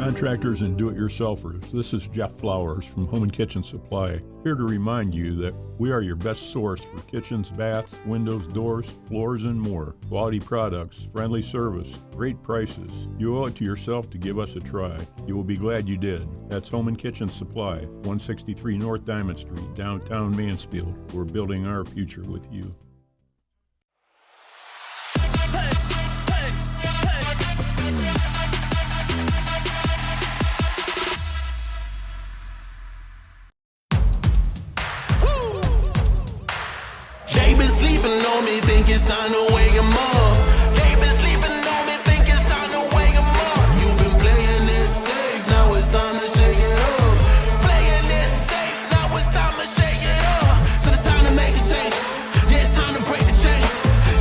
Contractors and do-it-yourselfers, this is Jeff Flowers from Home and Kitchen Supply, here to remind you that we are your best source for kitchens, baths, windows, doors, floors, and more. Quality products, friendly service, great prices. You owe it to yourself to give us a try. You will be glad you did. That's Home and Kitchen Supply, 163 North Diamond Street, downtown Mansfield. We're building our future with you. They been sleeping on me, think it's time to wake 'em up. They been sleeping on me, think it's time to wake 'em up. You've been playing it safe, now it's time to shake it up. Playing it safe, now it's time to shake it up. So it's time to make a change. Yeah, it's time to break the chains.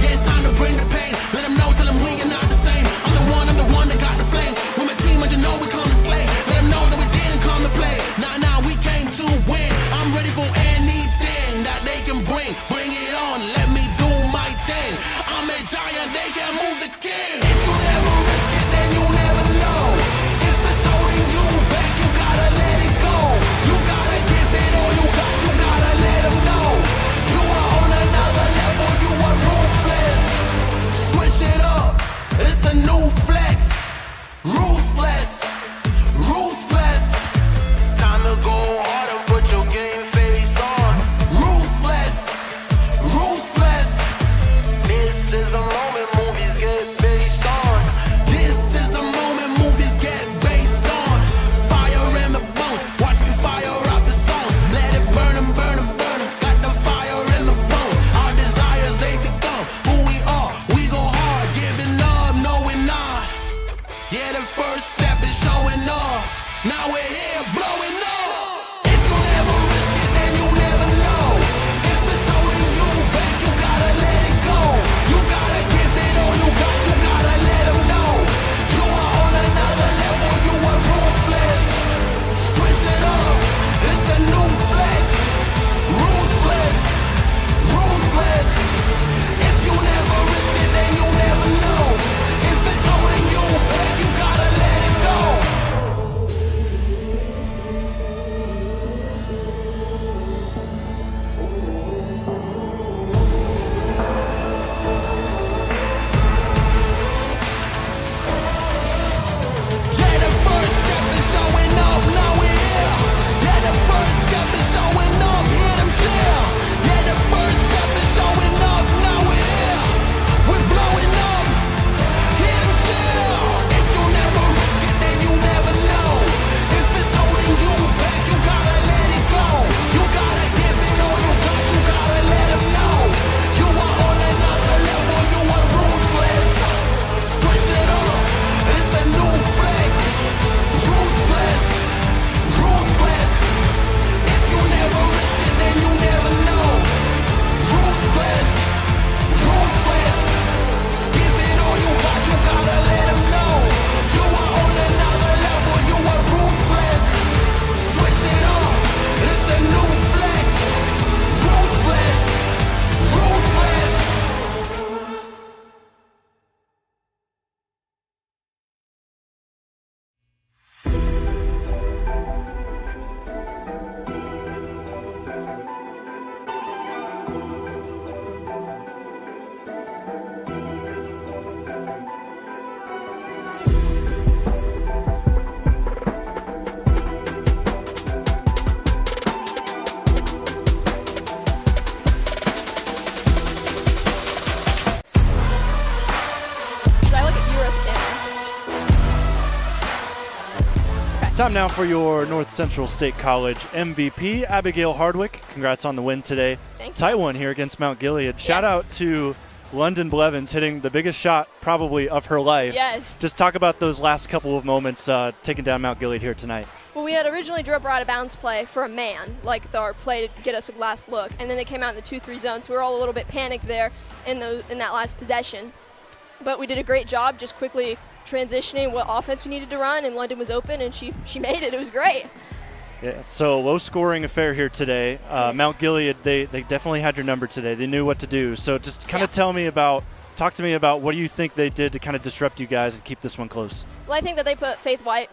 Yeah, it's time to bring the pain. Let them know, tell them we are not the same. I'm the one that got the flames. With my team, as you know, we come to slay. Let them know that we didn't come to play. Nah, we came to win. I'm ready for anything that they can bring. Bring it on, let me do my thing. I'm a giant, they can move the king. If you never risk it, then you never know. If it's holding you back, you gotta let it go. You gotta give it all you got, you gotta let them know. You are on another level, you are ruthless. Switch it up, it's the new flex. Ruthless, ruthless. Time to go hard and put your game face on. Ruthless, ruthless. This is the moment movies get based on. This is the moment movies get based on. Fire in the bones, watch me fire up the songs. Let it burn 'em, burn 'em, burn 'em. Got the fire in the bones. Our desires, they become who we are. We go hard, giving up, no we're not. Yeah, the first step is showing up. Now we're here blowing up. If you never risk it, then you never know. If it's holding you back, you gotta let it go. You gotta give it all you got, you gotta let them know. You are on another level, you are ruthless. Switch it up, it's the new flex. Ruthless, ruthless. If you never risk it, then you never know. If it's holding you back, you gotta let it go. Yeah, the first step is showing up, now we're here. Yeah, the first step is showing up, hear them chill. Yeah, the first step is showing up, now we're here. We're blowing up, hear them chill. If you never risk it, then you never know. If it's holding you back, you gotta let it go. You gotta give it all you got, you gotta let them know. You are on another level, you are ruthless. Switch it up, it's the new flex. Ruthless, ruthless. If you never risk it, then you never know. Ruthless, ruthless. Give it all you got, you gotta let them know. You are on another level, you are ruthless. Switch it up, it's the new flex. Ruthless, ruthless. Should I look at you or at the camera? Time now for your North Central State College MVP, Abigail Hardwick. Congrats on the win today. Thank you. Tight one here against Mount Gilead. Shout Yes. out to London Blevins hitting the biggest shot probably of her life. Yes. Just talk about those last couple of moments taking down Mount Gilead here tonight. Well, we had originally drew up our out of bounds play for a man, like our play to get us a last look, and then they came out in the 2-3 zone, so we were all a little bit panicked there in that last possession. But we did a great job just quickly transitioning what offense we needed to run, and London was open, and she made it. It was great. Yeah, so low-scoring affair here today. Yes. Mount Gilead, they definitely had your number today. They knew what to do. So just kind of talk to me about what do you think they did to kind of disrupt you guys and keep this one close? Well, I think that they put Faith White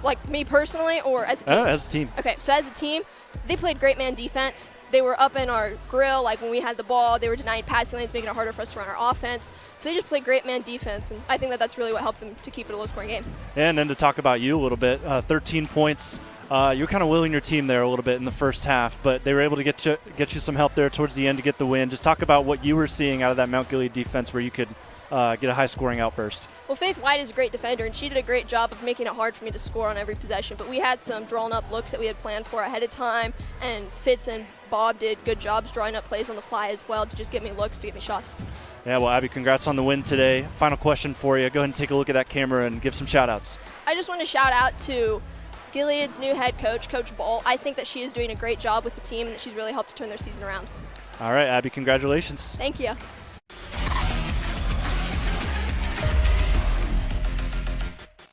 Like me personally or as a team? As a team. Okay, so as a team, they played great man defense. They were up in our grill, like when we had the ball, they were denying passing lanes, making it harder for us to run our offense. So they just played great man defense, and I think that that's really what helped them to keep it a low-scoring game. And then to talk about you a little bit, 13 points. You're kind of willing your team there a little bit in the first half, but they were able to get you some help there towards the end to get the win. Just talk about what you were seeing out of that Mount Gilead defense where you could get a high-scoring outburst. Well, Faith White is a great defender, and she did a great job of making it hard for me to score on every possession. But we had some drawn-up looks that we had planned for ahead of time, and Fitz and Bob did good jobs drawing up plays on the fly as well to just get me looks, to get me shots. Yeah, well, Abby, congrats on the win today. Final question for you. Go ahead and take a look at that camera and give some shout-outs. I just want to shout out to Gilead's new head coach, Coach Ball. I think that she is doing a great job with the team and that she's really helped to turn their season around. All right, Abby, congratulations. Thank you.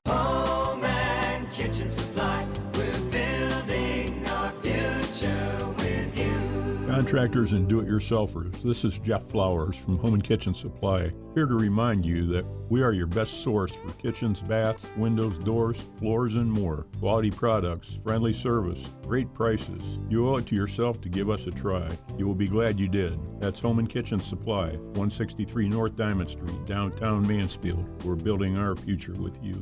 Home and kitchen supply. We're building our future with you. Contractors and do-it-yourselfers, this is Jeff Flowers from Home and Kitchen Supply, here to remind you that we are your best source for kitchens, baths, windows, doors, floors, and more. Quality products, friendly service, great prices. You owe it to yourself to give us a try. You will be glad you did. That's Home and Kitchen Supply, 163 North Diamond Street, downtown Mansfield. We're building our future with you.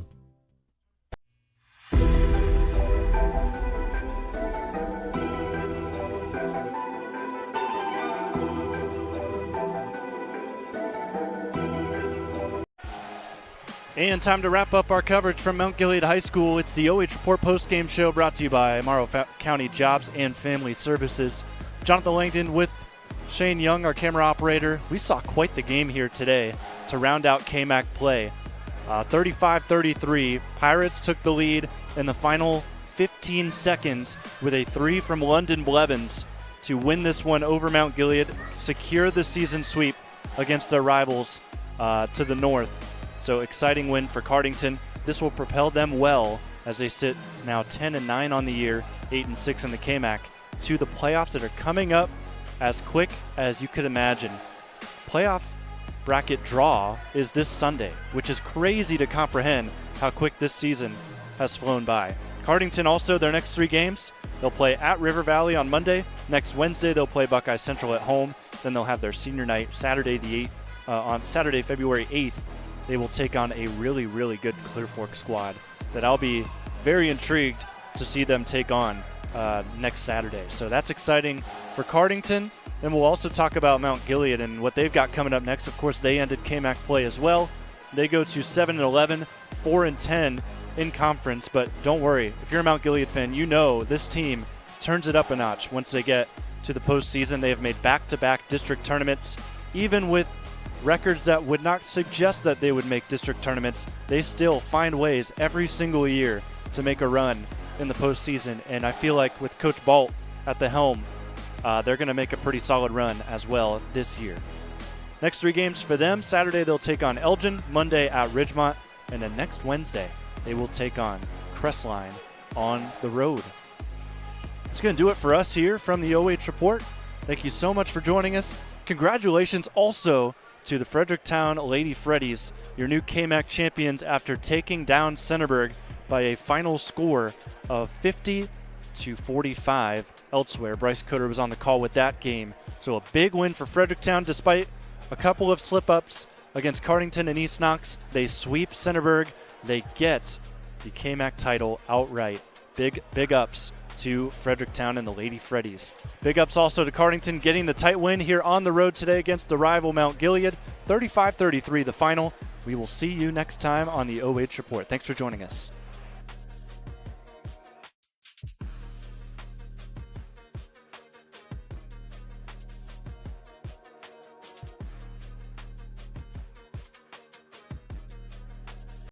And time to wrap up our coverage from Mount Gilead High School. It's the OH Report postgame show brought to you by Morrow County Jobs and Family Services. Jonathan Langdon with Shane Young, our camera operator. We saw quite the game here today to round out KMAC play. 35-33, Pirates took the lead in the final 15 seconds with a 3 from London Blevins to win this one over Mount Gilead, secure the season sweep against their rivals to the north. So exciting win for Cardington. This will propel them well as they sit now 10-9 on the year, 8-6 in the KMAC, to the playoffs that are coming up as quick as you could imagine. Playoff bracket draw is this Sunday, which is crazy to comprehend how quick this season has flown by. Cardington also, their next 3 games, they'll play at River Valley on Monday. Next Wednesday, they'll play Buckeye Central at home. Then they'll have their senior night Saturday, on Saturday, February 8th. They will take on a really, really good Clear Fork squad that I'll be very intrigued to see them take on next Saturday. So that's exciting for Cardington. Then we'll also talk about Mount Gilead and what they've got coming up next. Of course, they ended KMAC play as well. They go to 7-11, 4-10 in conference. But don't worry, if you're a Mount Gilead fan, you know this team turns it up a notch once they get to the postseason. They have made back-to-back district tournaments, even with records that would not suggest that they would make district tournaments. They still find ways every single year to make a run in the postseason, and I feel like with Coach Balt at the helm, they're going to make a pretty solid run as well this year. Next 3 games for them: Saturday they'll take on Elgin, Monday at Ridgemont, and then next Wednesday they will take on Crestline on the road. That's going to do it for us here from the OH Report. Thank you so much for joining us. Congratulations also to the Fredericktown Lady Freddies, your new KMAC champions after taking down Centerburg by a final score of 50-45 elsewhere. Bryce Coder was on the call with that game. So a big win for Fredericktown despite a couple of slip-ups against Cardington and East Knox. They sweep Centerburg. They get the KMAC title outright. Big ups to Fredericktown and the Lady Freddies. Big ups also to Cardington getting the tight win here on the road today against the rival Mount Gilead. 35-33 the final. We will see you next time on the OH Report. Thanks for joining us.